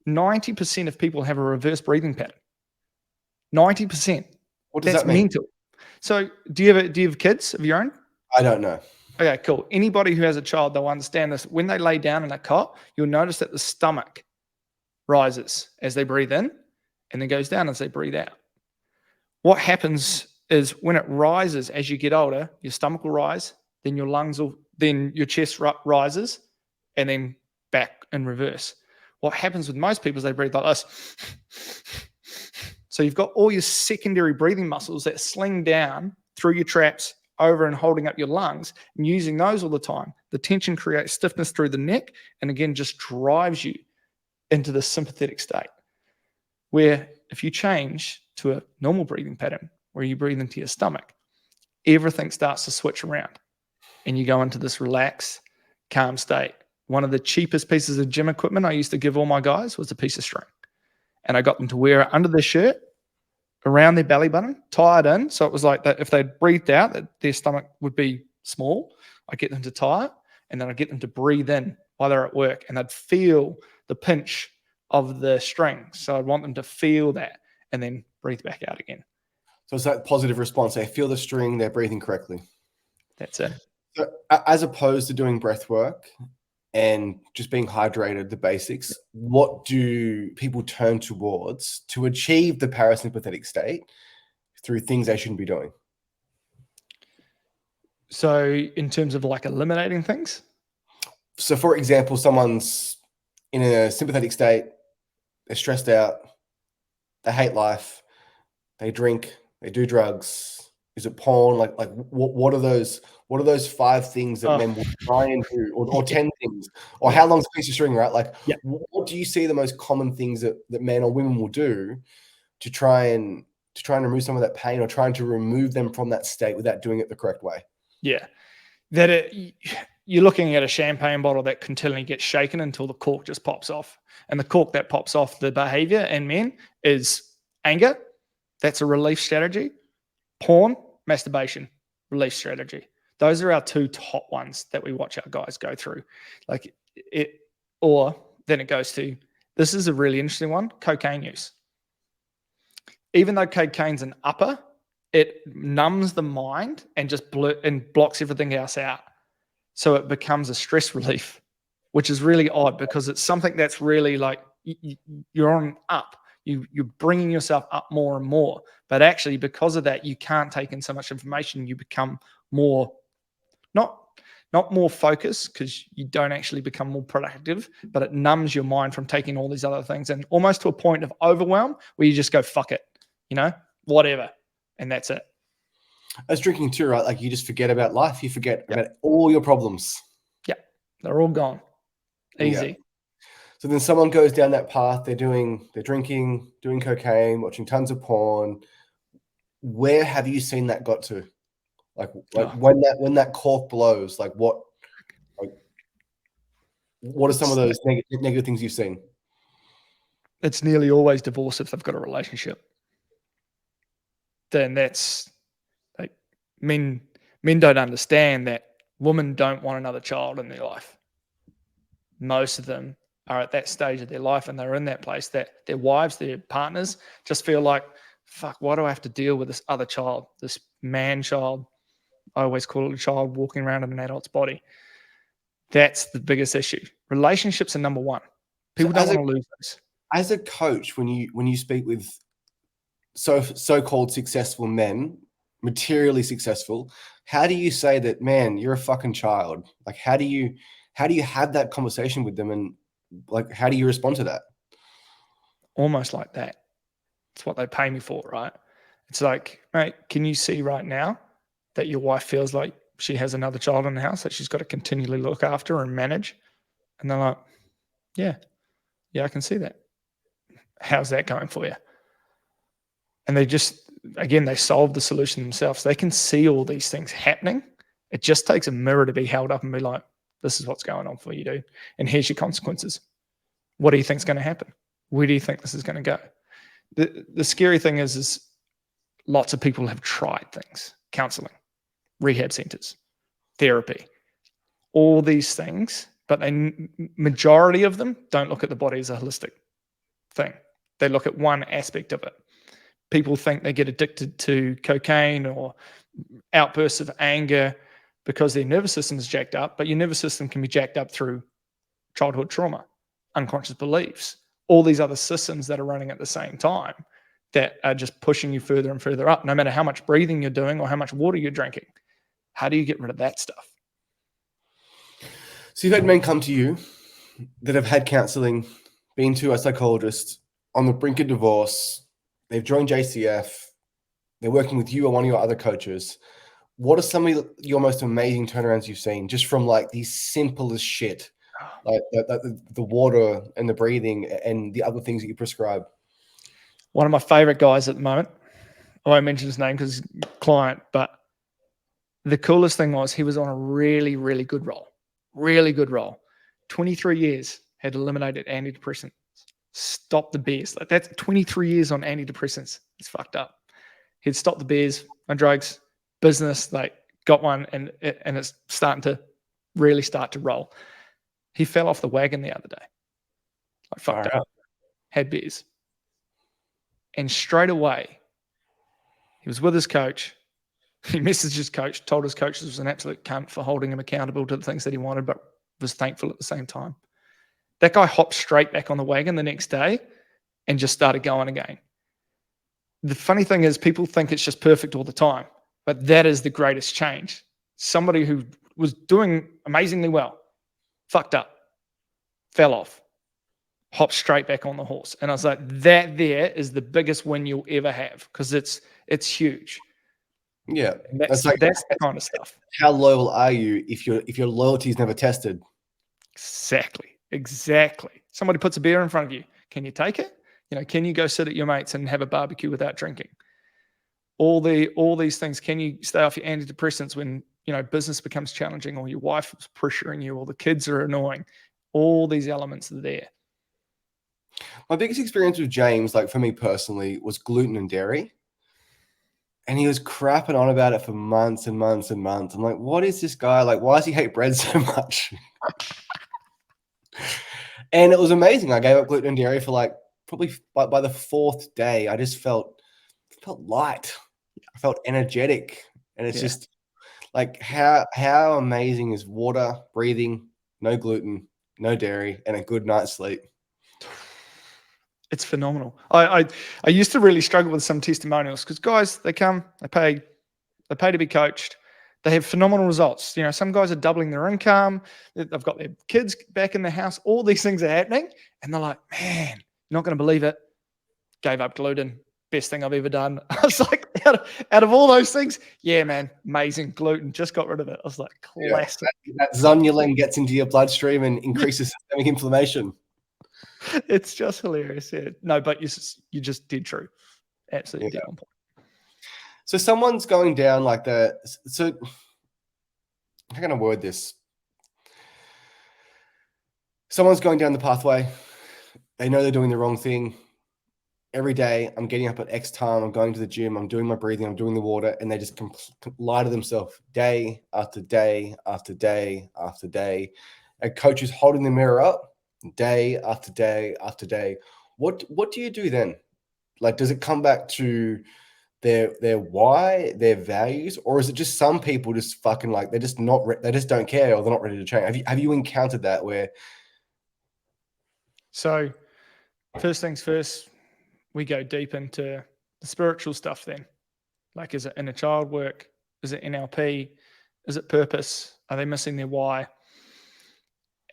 90% of people have a reverse breathing pattern. 90%.
What does that mean?
Mental. So do you have kids of your own?
I don't know.
Okay, cool. Anybody who has a child, they'll understand this. When they lay down in a cot, you'll notice that the stomach rises as they breathe in and then goes down as they breathe out. What happens is when it rises as you get older, your stomach will rise, then your lungs will, then your chest rises, and then back in reverse. What happens with most people is they breathe like this. So you've got all your secondary breathing muscles that sling down through your traps over and holding up your lungs and using those all the time. The tension creates stiffness through the neck and again just drives you into the sympathetic state. Where if you change to a normal breathing pattern where you breathe into your stomach, everything starts to switch around and you go into this relaxed, calm state. One of the cheapest pieces of gym equipment I used to give all my guys was a piece of string. And I got them to wear it under their shirt, around their belly button, tie it in. So it was like that if they'd breathed out, that their stomach would be small. I get them to tie it, and then I get them to breathe in while they're at work. And they'd feel the pinch of the string. So I'd want them to feel that and then breathe back out again.
So it's that positive response. They feel the string, they're breathing correctly.
That's it.
So as opposed to doing breath work and just being hydrated, the basics, what do people turn towards to achieve the parasympathetic state through things they shouldn't be doing?
So in terms of like eliminating things?
So for example, someone's in a sympathetic state, they're stressed out, they hate life, they drink, they do drugs. Is it porn? Like what are those 5 things that men will try and do, or 10 things, or how long's a piece of string, right? Like, what do you see the most common things that men or women will do to try and remove some of that pain, or trying to remove them from that state without doing it the correct way?
Yeah, that you're looking at a champagne bottle that continually gets shaken until the cork just pops off. And the cork that pops off the behavior in men is anger. That's a relief strategy. Porn, masturbation, relief strategy. Those are our two top ones that we watch our guys go through. Like it, or then it goes to, this is a really interesting one, cocaine use. Even though cocaine's an upper, it numbs the mind and just blocks everything else out. So it becomes a stress relief, which is really odd because it's something that's really like you're on up. You're bringing yourself up more and more. But actually, because of that, you can't take in so much information. You become more, not more focused because you don't actually become more productive, but it numbs your mind from taking all these other things and almost to a point of overwhelm where you just go, fuck it, whatever. And that's it.
As drinking too, right? Like you just forget about life. You forget about all your problems.
Yeah. They're all gone. Easy.
Yeah. So then someone goes down that path. They're drinking, doing cocaine, watching tons of porn. Where have you seen that got to? Like when that cork blows, what are some of those negative things you've seen?
It's nearly always divorce if they've got a relationship. Then that's like men don't understand that women don't want another child in their life. Most of them are at that stage of their life and they're in that place that their wives, their partners just feel like, fuck, why do I have to deal with this other child, this man child? I always call it a child walking around in an adult's body. That's the biggest issue. Relationships are number one. People don't want to lose those.
As a coach, when you speak with so-called successful men, materially successful, how do you say that, man, you're a fucking child? Like, how do you have that conversation with them, and like, how do you respond to that?
Almost like that. It's what they pay me for, right? It's like, mate, can you see right now that your wife feels like she has another child in the house that she's got to continually look after and manage? And they're like, yeah, I can see that. How's that going for you? And they just, again, they solve the solution themselves. They can see all these things happening. It just takes a mirror to be held up and be like, this is what's going on for you, dude. And here's your consequences. What do you think is going to happen? Where do you think this is going to go? The scary thing is lots of people have tried things, counseling, rehab centers, therapy, all these things, but majority of them don't look at the body as a holistic thing. They look at one aspect of it. People think they get addicted to cocaine or outbursts of anger because their nervous system is jacked up, but your nervous system can be jacked up through childhood trauma, unconscious beliefs, all these other systems that are running at the same time that are just pushing you further and further up, no matter how much breathing you're doing or how much water you're drinking. How do you get rid of that stuff?
So you've had men come to you that have had counseling, been to a psychologist, on the brink of divorce, they've joined JCF, they're working with you or one of your other coaches. What are some of your most amazing turnarounds you've seen just from like the simplest shit, like the water and the breathing and the other things that you prescribe?
One of my favorite guys at the moment, I won't mention his name because he's a client, but the coolest thing was he was on a really, really good roll. 23 years, had eliminated antidepressants, stopped the beers. Like that's 23 years on antidepressants. It's fucked up. He'd stopped the beers, on drugs, business, like got one, and it's starting to really start to roll. He fell off the wagon the other day. Like fucked up. Had beers. And straight away, he was with his coach. He messaged his coach, told his coach this was an absolute cunt for holding him accountable to the things that he wanted, but was thankful at the same time. That guy hopped straight back on the wagon the next day and just started going again. The funny thing is people think it's just perfect all the time, but that is the greatest change. Somebody who was doing amazingly well, fucked up, fell off, hopped straight back on the horse. And I was like, that there is the biggest win you'll ever have because it's huge.
Yeah,
that's the kind of stuff.
How loyal are you if your loyalty is never tested?
Exactly. Somebody puts a beer in front of you. Can you take it? Can you go sit at your mates and have a barbecue without drinking? All these things. Can you stay off your antidepressants when business becomes challenging, or your wife is pressuring you, or the kids are annoying, all these elements are there.
My biggest experience with James, like for me personally, was gluten and dairy. And he was crapping on about it for months and months and months. I'm like, what is this guy? Like, why does he hate bread so much? And it was amazing. I gave up gluten and dairy for like probably by the 4th day, I just felt light. I felt energetic. And it's just like, how amazing is water, breathing, no gluten, no dairy, and a good night's sleep?
It's phenomenal. I used to really struggle with some testimonials because guys, they come, they pay to be coached. They have phenomenal results. Some guys are doubling their income. They've got their kids back in the house. All these things are happening. And they're like, man, you're not going to believe it. Gave up gluten. Best thing I've ever done. I was like, out of all those things, yeah, man, amazing. Gluten, just got rid of it. I was like, classic.
Yeah, that zonulin gets into your bloodstream and increases systemic inflammation.
It's just hilarious. Yeah. No, but you just did true. Absolutely dead on point.
So someone's going down like that. So how can I word this? Someone's going down the pathway. They know they're doing the wrong thing. Every day I'm getting up at X time. I'm going to the gym. I'm doing my breathing. I'm doing the water. And they just lie to themselves day after day after day after day. A coach is holding the mirror up day after day after day. What do you do then? Like, does it come back to their why, their values, or is it just some people just fucking like they just don't care, or they're not ready to change? Have you encountered that where?
So, first things first, we go deep into the spiritual stuff. Then, like, is it inner child work? Is it NLP? Is it purpose? Are they missing their why?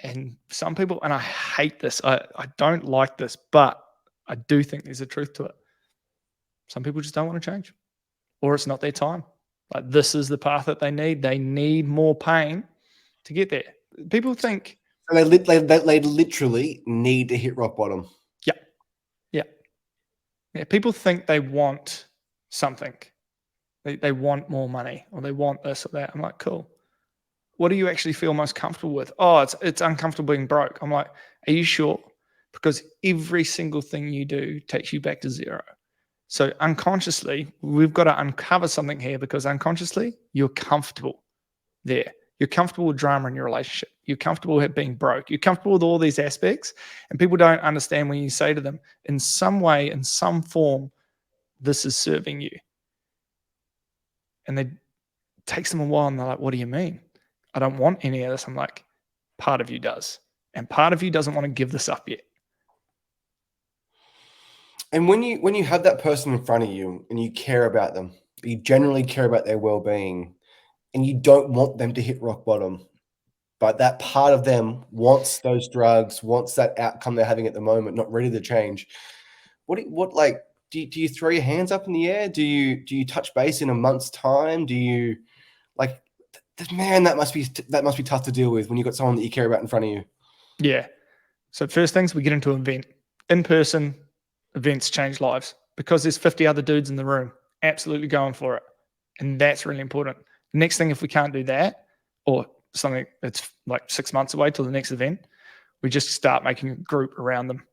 And some people, and I hate this, I don't like this, but I do think there's a truth to it. Some people just don't want to change, or it's not their time. Like, this is the path that they need. They need more pain to get there. People think
they literally need to hit rock bottom.
Yeah. People think they want something. They want more money, or they want this or that. I'm like, cool. What do you actually feel most comfortable with? Oh, it's uncomfortable being broke. I'm like, are you sure? Because every single thing you do takes you back to zero. So unconsciously, we've got to uncover something here, because unconsciously, you're comfortable there. You're comfortable with drama in your relationship. You're comfortable with being broke. You're comfortable with all these aspects. And people don't understand when you say to them, in some way, in some form, this is serving you. And it takes them a while, and they're like, what do you mean? I don't want any of this. I'm like, part of you does. And part of you doesn't want to give this up yet.
And when you have that person in front of you and you care about them, you generally care about their well-being, and you don't want them to hit rock bottom, but that part of them wants those drugs, wants that outcome they're having at the moment, not ready to change. Do you throw your hands up in the air? Do you touch base in a month's time? Do you like, man, that must be tough to deal with when you've got someone that you care about in front of you.
Yeah. So first things, we get into an event. In-person events change lives, because there's 50 other dudes in the room absolutely going for it. And that's really important. Next thing, if we can't do that, or something that's like 6 months away till the next event, we just start making a group around them.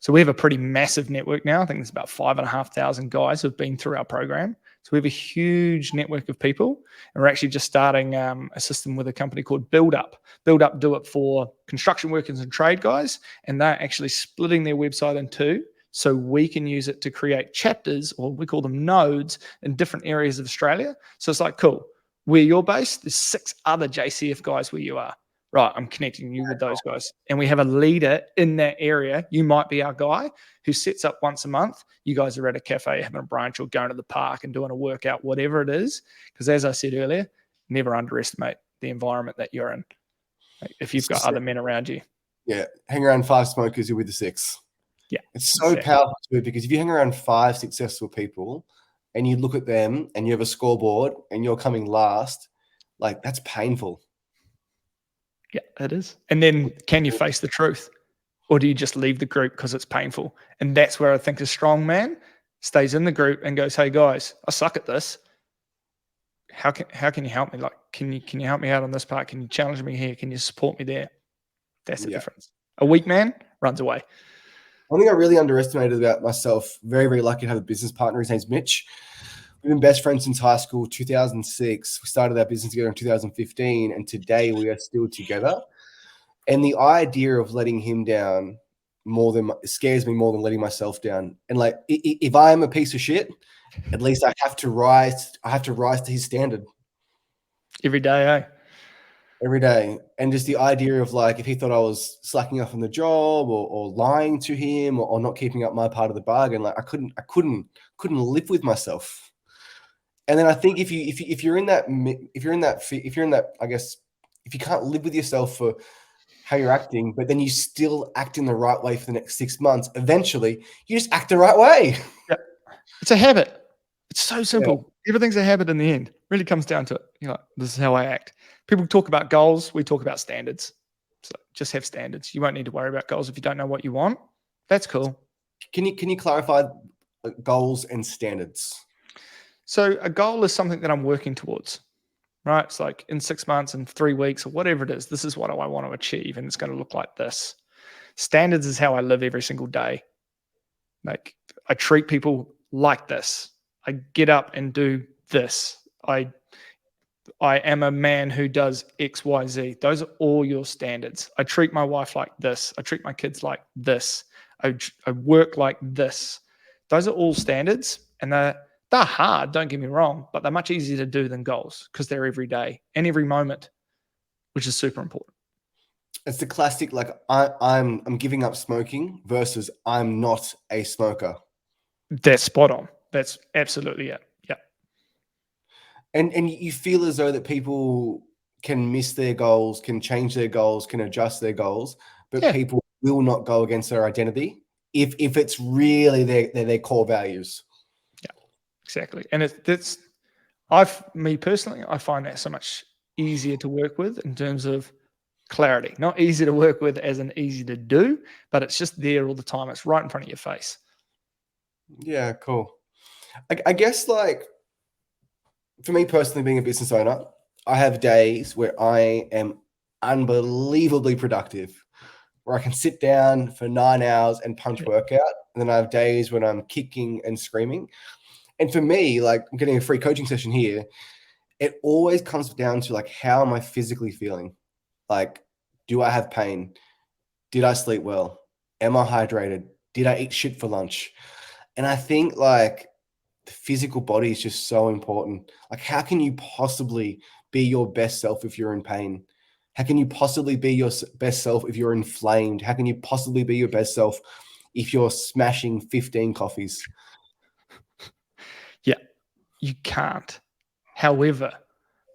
So we have a pretty massive network now. I think there's about 5,500 guys who've been through our program. So we have a huge network of people, and we're actually just starting a system with a company called Build Up. Build Up do it for construction workers and trade guys, and they're actually splitting their website in two, so we can use it to create chapters, or we call them nodes, in different areas of Australia. So it's like, cool, where you're based, there's 6 other JCF guys where you are. Right, I'm connecting you with those guys. And we have a leader in that area. You might be our guy who sets up once a month. You guys are at a cafe having a brunch, or going to the park and doing a workout, whatever it is. Because as I said earlier, never underestimate the environment that you're in. Like, if you've got other men around you.
Yeah, hang around 5 smokers, you're with the 6.
Yeah.
It's so powerful too, because if you hang around 5 successful people and you look at them and you have a scoreboard and you're coming last, like, that's painful.
Yeah, it is. And then, can you face the truth, or do you just leave the group because it's painful? And that's where I think a strong man stays in the group and goes, hey guys, I suck at this. how can you help me? Like, can you help me out on this part? Can you challenge me here? Can you support me there? That's the difference. A weak man runs away.
One thing I really underestimated about myself, very, very lucky to have a business partner. His name's Mitch. We've been best friends since high school, 2006. We started our business together in 2015, and today we are still together. And the idea of letting him down scares me more than letting myself down. And like, if I am a piece of shit, at least I have to rise to his standard
Every day, eh?
every day. And just the idea of like, if he thought I was slacking off on the job or lying to him or not keeping up my part of the bargain, like I couldn't live with myself. And then I think if you're in that, I guess, if you can't live with yourself for how you're acting, but then you still act in the right way for the next 6 months, eventually you just act the right way.
Yeah. It's a habit. It's so simple. Yeah. Everything's a habit in the end. Really comes down to it. You're like, this is how I act. People talk about goals. We talk about standards. So just have standards. You won't need to worry about goals if you don't know what you want. That's cool.
Can you clarify goals and standards?
So a goal is something that I'm working towards, right? It's like in 6 months and 3 weeks or whatever it is, this is what I want to achieve. And it's going to look like this. Standards is how I live every single day. Like I treat people like this. I get up and do this. I am a man who does X, Y, Z. Those are all your standards. I treat my wife like this. I treat my kids like this. I work like this. Those are all standards. And they're hard, don't get me wrong, but they're much easier to do than goals because they're every day and every moment, which is super important.
It's the classic, like I'm giving up smoking versus I'm not a smoker.
That's spot on. That's absolutely it. Yeah.
And you feel as though that people can miss their goals, can change their goals, can adjust their goals, but people will not go against their identity if it's really their core values.
Exactly. And me personally, I find that so much easier to work with in terms of clarity. Not easy to work with as in easy to do, but it's just there all the time. It's right in front of your face.
Yeah, cool. I guess like for me personally, being a business owner, I have days where I am unbelievably productive, where I can sit down for 9 hours and punch workout. And then I have days when I'm kicking and screaming. And for me, like I'm getting a free coaching session here, it always comes down to like, how am I physically feeling? Like, do I have pain? Did I sleep well? Am I hydrated? Did I eat shit for lunch? And I think like the physical body is just so important. Like, how can you possibly be your best self if you're in pain? How can you possibly be your best self if you're inflamed? How can you possibly be your best self if you're smashing 15 coffees?
Yeah, you can't. However,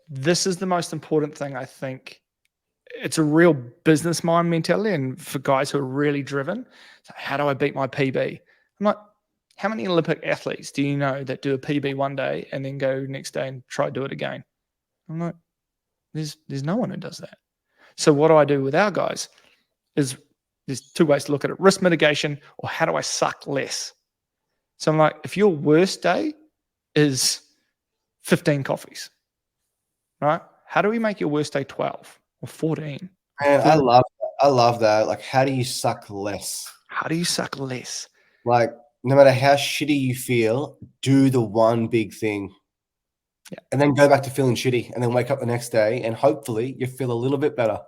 this is the most important thing, I think. It's a real business mind mentality, and for guys who are really driven, so how do I beat my PB? I'm like, how many Olympic athletes do you know that do a PB one day and then go next day and try to do it again? I'm like, there's no one who does that. So what do I do with our guys is there's two ways to look at it: risk mitigation, or how do I suck less? So I'm like, if your worst day is 15 coffees, right? How do we make your worst day 12 or 14?
Man, I love that. Like, how do you suck less?
How do you suck less?
Like, no matter how shitty you feel, do the one big thing. Yeah. And then go back to feeling shitty and then wake up the next day and hopefully you feel a little bit better.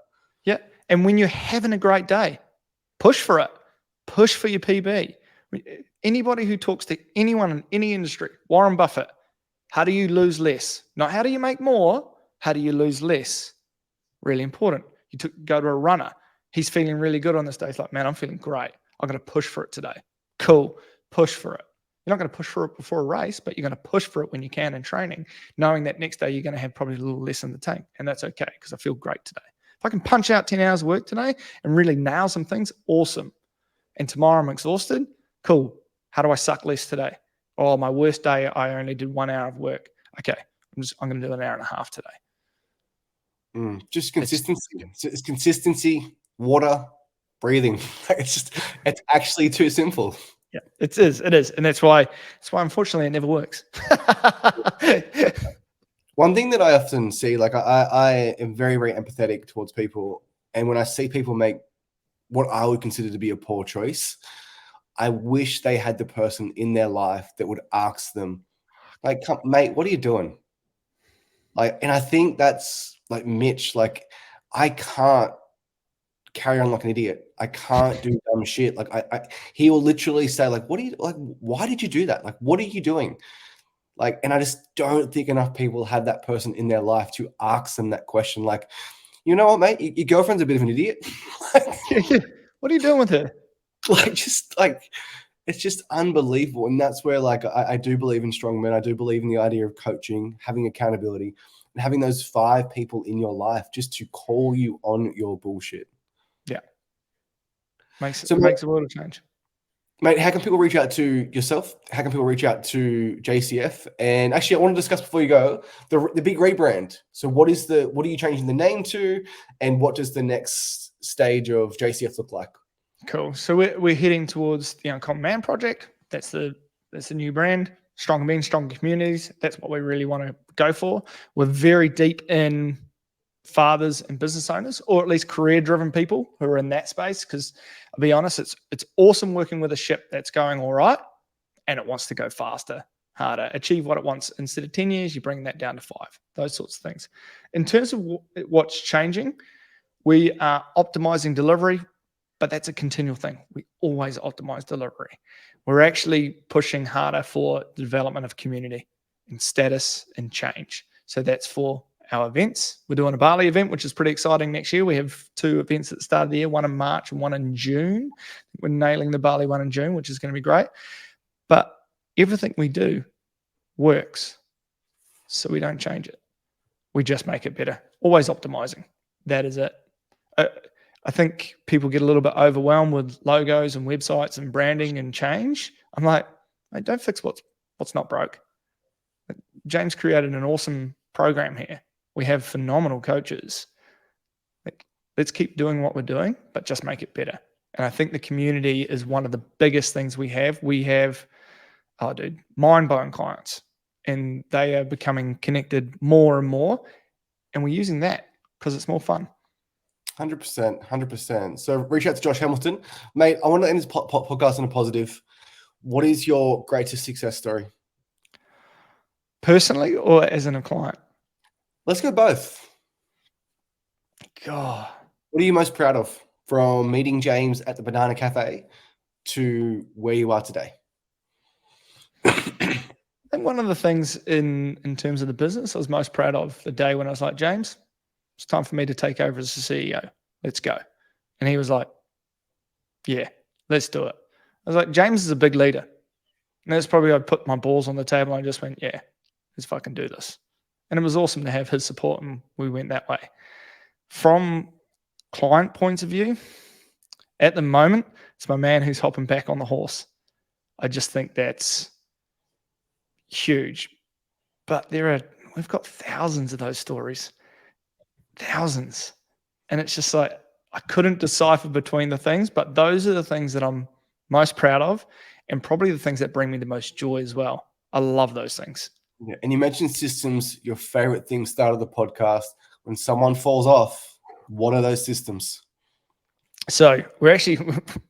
Yeah. And when you're having a great day, push for it. Push for your PB. Anybody who talks to anyone in any industry, Warren Buffett, how do you lose less? Not how do you make more, how do you lose less? Really important. Go to a runner. He's feeling really good on this day. He's like, man, I'm feeling great. I'm going to push for it today. Cool. Push for it. You're not going to push for it before a race, but you're going to push for it when you can in training, knowing that next day you're going to have probably a little less in the tank. And that's okay because I feel great today. If I can punch out 10 hours of work today and really nail some things, awesome. And tomorrow I'm exhausted, cool. How do I suck less today? Oh, my worst day, I only did 1 hour of work. Okay, I'm going to do an hour and a half today.
Just consistency. It's consistency, water, breathing. It's actually too simple.
Yeah, it is. And that's why unfortunately it never works.
One thing that I often see, like I am very, very empathetic towards people. And when I see people make what I would consider to be a poor choice, I wish they had the person in their life that would ask them, like, mate, what are you doing? Like, and I think that's like Mitch, like, I can't carry on like an idiot. I can't do dumb shit. Like he will literally say, like, what are you like? Why did you do that? Like, what are you doing? Like, and I just don't think enough people have that person in their life to ask them that question. Like, you know what, mate? Your girlfriend's a bit of an idiot.
What are you doing with her?
Just like, it's just unbelievable. And that's where, like, I do believe in strong men. I do believe in the idea of coaching, having accountability, and having those 5 people in your life just to call you on your bullshit.
Yeah. Makes
So,
a world of change.
Mate, how can people reach out to yourself? How can people reach out to JCF? And actually, I want to discuss before you go the big rebrand. So, what are you changing the name to, and what does the next stage of JCF look like?
Cool. So we're heading towards the Uncommon Man Project. That's the new brand. Stronger men, stronger communities. That's what we really want to go for. We're very deep in fathers and business owners, or at least career-driven people who are in that space. Because I'll be honest, it's awesome working with a ship that's going all right, and it wants to go faster, harder, achieve what it wants. Instead of 10 years, you bring that down to 5. Those sorts of things. In terms of what's changing, we are optimizing delivery, but that's a continual thing. We always optimize delivery. We're actually pushing harder for the development of community and status and change. So that's for our events. We're doing a Bali event, which is pretty exciting next year. We have 2 events at the start of the year, one in March and one in June. We're nailing the Bali one in June, which is going to be great. But everything we do works, so we don't change it. We just make it better. Always optimizing. That is it. I think people get a little bit overwhelmed with logos and websites and branding and change. I'm like, mate, don't fix what's not broke. James created an awesome program here. We have phenomenal coaches. Like, let's keep doing what we're doing, but just make it better. And I think the community is one of the biggest things we have. We have, mind-blowing clients, and they are becoming connected more and more. And we're using that because it's more fun.
100%. So reach out to Josh Hamilton. Mate, I want to end this podcast on a positive. What is your greatest success story?
Personally or as in a client?
Let's go both.
God.
What are you most proud of from meeting James at the Banana Cafe to where you are today?
I think one of the things in terms of the business I was most proud of the day when I was like, James, it's time for me to take over as the CEO. Let's go. And he was like, yeah, let's do it. I was like, James is a big leader. And that's probably, I put my balls on the table and I just went, yeah, let's fucking do this. And it was awesome to have his support, and we went that way. From client points of view, at the moment, it's my man who's hopping back on the horse. I just think that's huge. But we've got thousands of those stories. Thousands. And it's just like, I couldn't decipher between the things, but those are the things that I'm most proud of, and probably the things that bring me the most joy as well. I love those things.
Yeah. And you mentioned systems, your favorite thing started the podcast. When someone falls off, what are those systems? So
we're actually,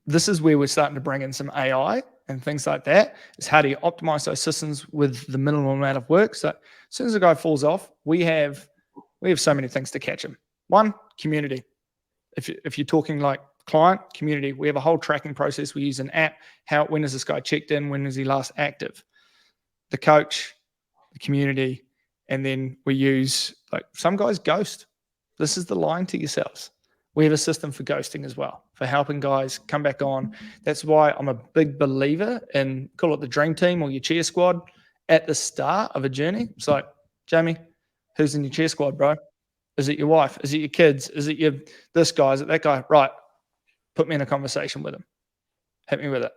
this is where we're starting to bring in some AI and things like that. Is how do you optimize those systems with the minimal amount of work? So as soon as a guy falls off, we have so many things to catch him. One, community. If you're talking like client, community, we have a whole tracking process. We use an app. When is this guy checked in? When is he last active? The coach, the community, and then we use, like, some guys ghost. This is the lying to yourselves. We have a system for ghosting as well, for helping guys come back on. That's why I'm a big believer in, call it the dream team or your cheer squad at the start of a journey. It's like, Jamie, who's in your cheer squad, bro? Is it your wife? Is it your kids? Is it this guy? Is it that guy? Right. Put me in a conversation with him. Hit me with it.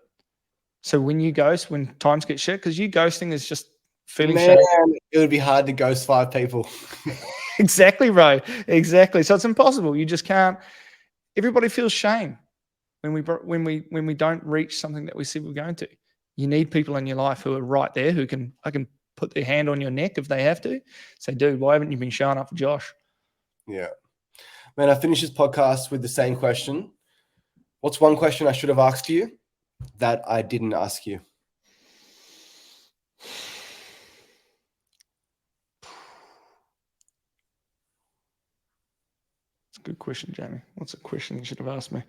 So when you ghost, when times get shit, because you ghosting is just feeling shit.
It would be hard to ghost 5 people.
Exactly, bro. Exactly. So it's impossible. You just can't. Everybody feels shame when we don't reach something that we said we're going to. You need people in your life who are right there, who can put their hand on your neck if they have to. Say, dude, why haven't you been showing up for Josh?
Yeah. Man, I finished this podcast with the same question. What's one question I should have asked you that I didn't ask you?
It's a good question, Jamie. What's a question you should have asked me?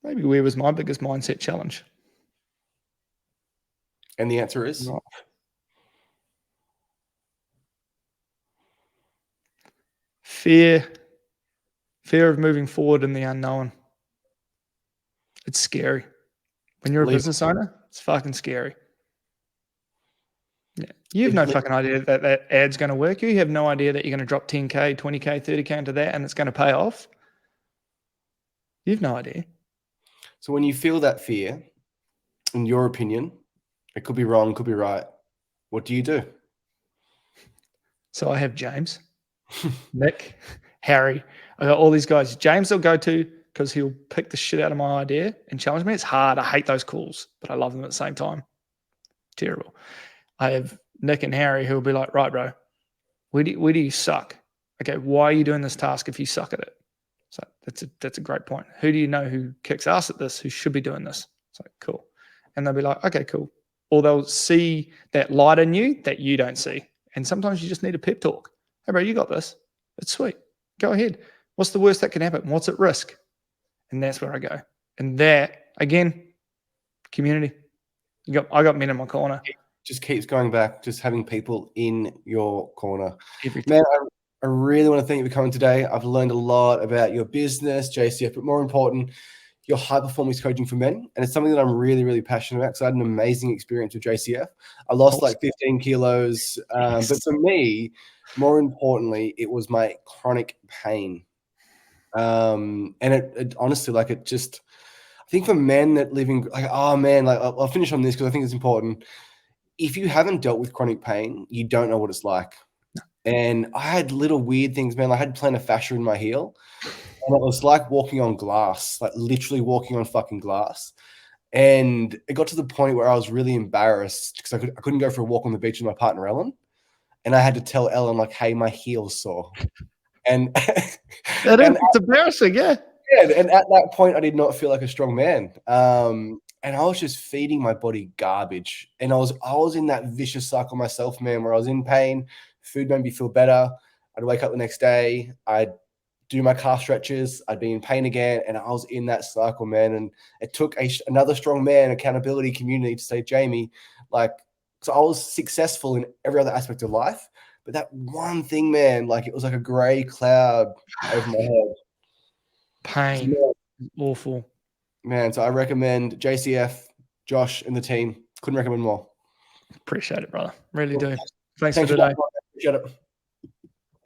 Maybe where was my biggest mindset challenge?
And the answer is?
Right. Fear of moving forward in the unknown. It's scary. When you're a business owner, it's fucking scary. Yeah. You have no fucking idea that ad's going to work. You have no idea that you're going to drop 10K, 20K, 30K into that and it's going to pay off. You have no idea.
So when you feel that fear, in your opinion, it could be wrong, could be right, what do you do?
So I have James, Nick, Harry. I got all these guys. James will go to because he'll pick the shit out of my idea and challenge me. It's hard. I hate those calls, but I love them at the same time. Terrible. I have Nick and Harry who will be like, right, bro, where do you suck? Okay, why are you doing this task if you suck at it? So that's a great point. Who do you know who kicks ass at this, who should be doing this? It's like, cool. And they'll be like, okay, cool. Or they'll see that light in you that you don't see. And sometimes you just need a pep talk. Hey, bro, you got this. It's sweet. Go ahead. What's the worst that can happen? What's at risk? And that's where I go. And that, again, community. I got men in my corner.
Just keeps going back, just having people in your corner.
Every time.
Man, I really want to thank you for coming today. I've learned a lot about your business, JCF, but more important, your high performance coaching for men. And it's something that I'm really, really passionate about because I had an amazing experience with JCF. I lost like 15 kilos. But for me, more importantly, it was my chronic pain. And it honestly, like it just, I think for men that live in, like, oh man, like I'll finish on this because I think it's important. If you haven't dealt with chronic pain, you don't know what it's like. And I had little weird things, man. I had plantar fascia in my heel. And it was like walking on glass, like literally walking on fucking glass. And it got to the point where I was really embarrassed because I couldn't go for a walk on the beach with my partner, Ellen. And I had to tell Ellen, like, hey, my heel's sore. And
it's embarrassing, yeah.
Yeah, and at that point, I did not feel like a strong man. And I was just feeding my body garbage. And I was in that vicious cycle myself, man, where I was in pain. Food made me feel better. I'd wake up the next day. I'd do my calf stretches. I'd be in pain again. And I was in that cycle, man. And it took another strong man, accountability community to say, Jamie, like, so I was successful in every other aspect of life. But that one thing, man, like it was like a gray cloud over my head.
Pain. Awful.
Man, so I recommend JCF, Josh, and the team. Couldn't recommend more.
Appreciate it, brother. Really do.
Thanks for
today.
Appreciate it.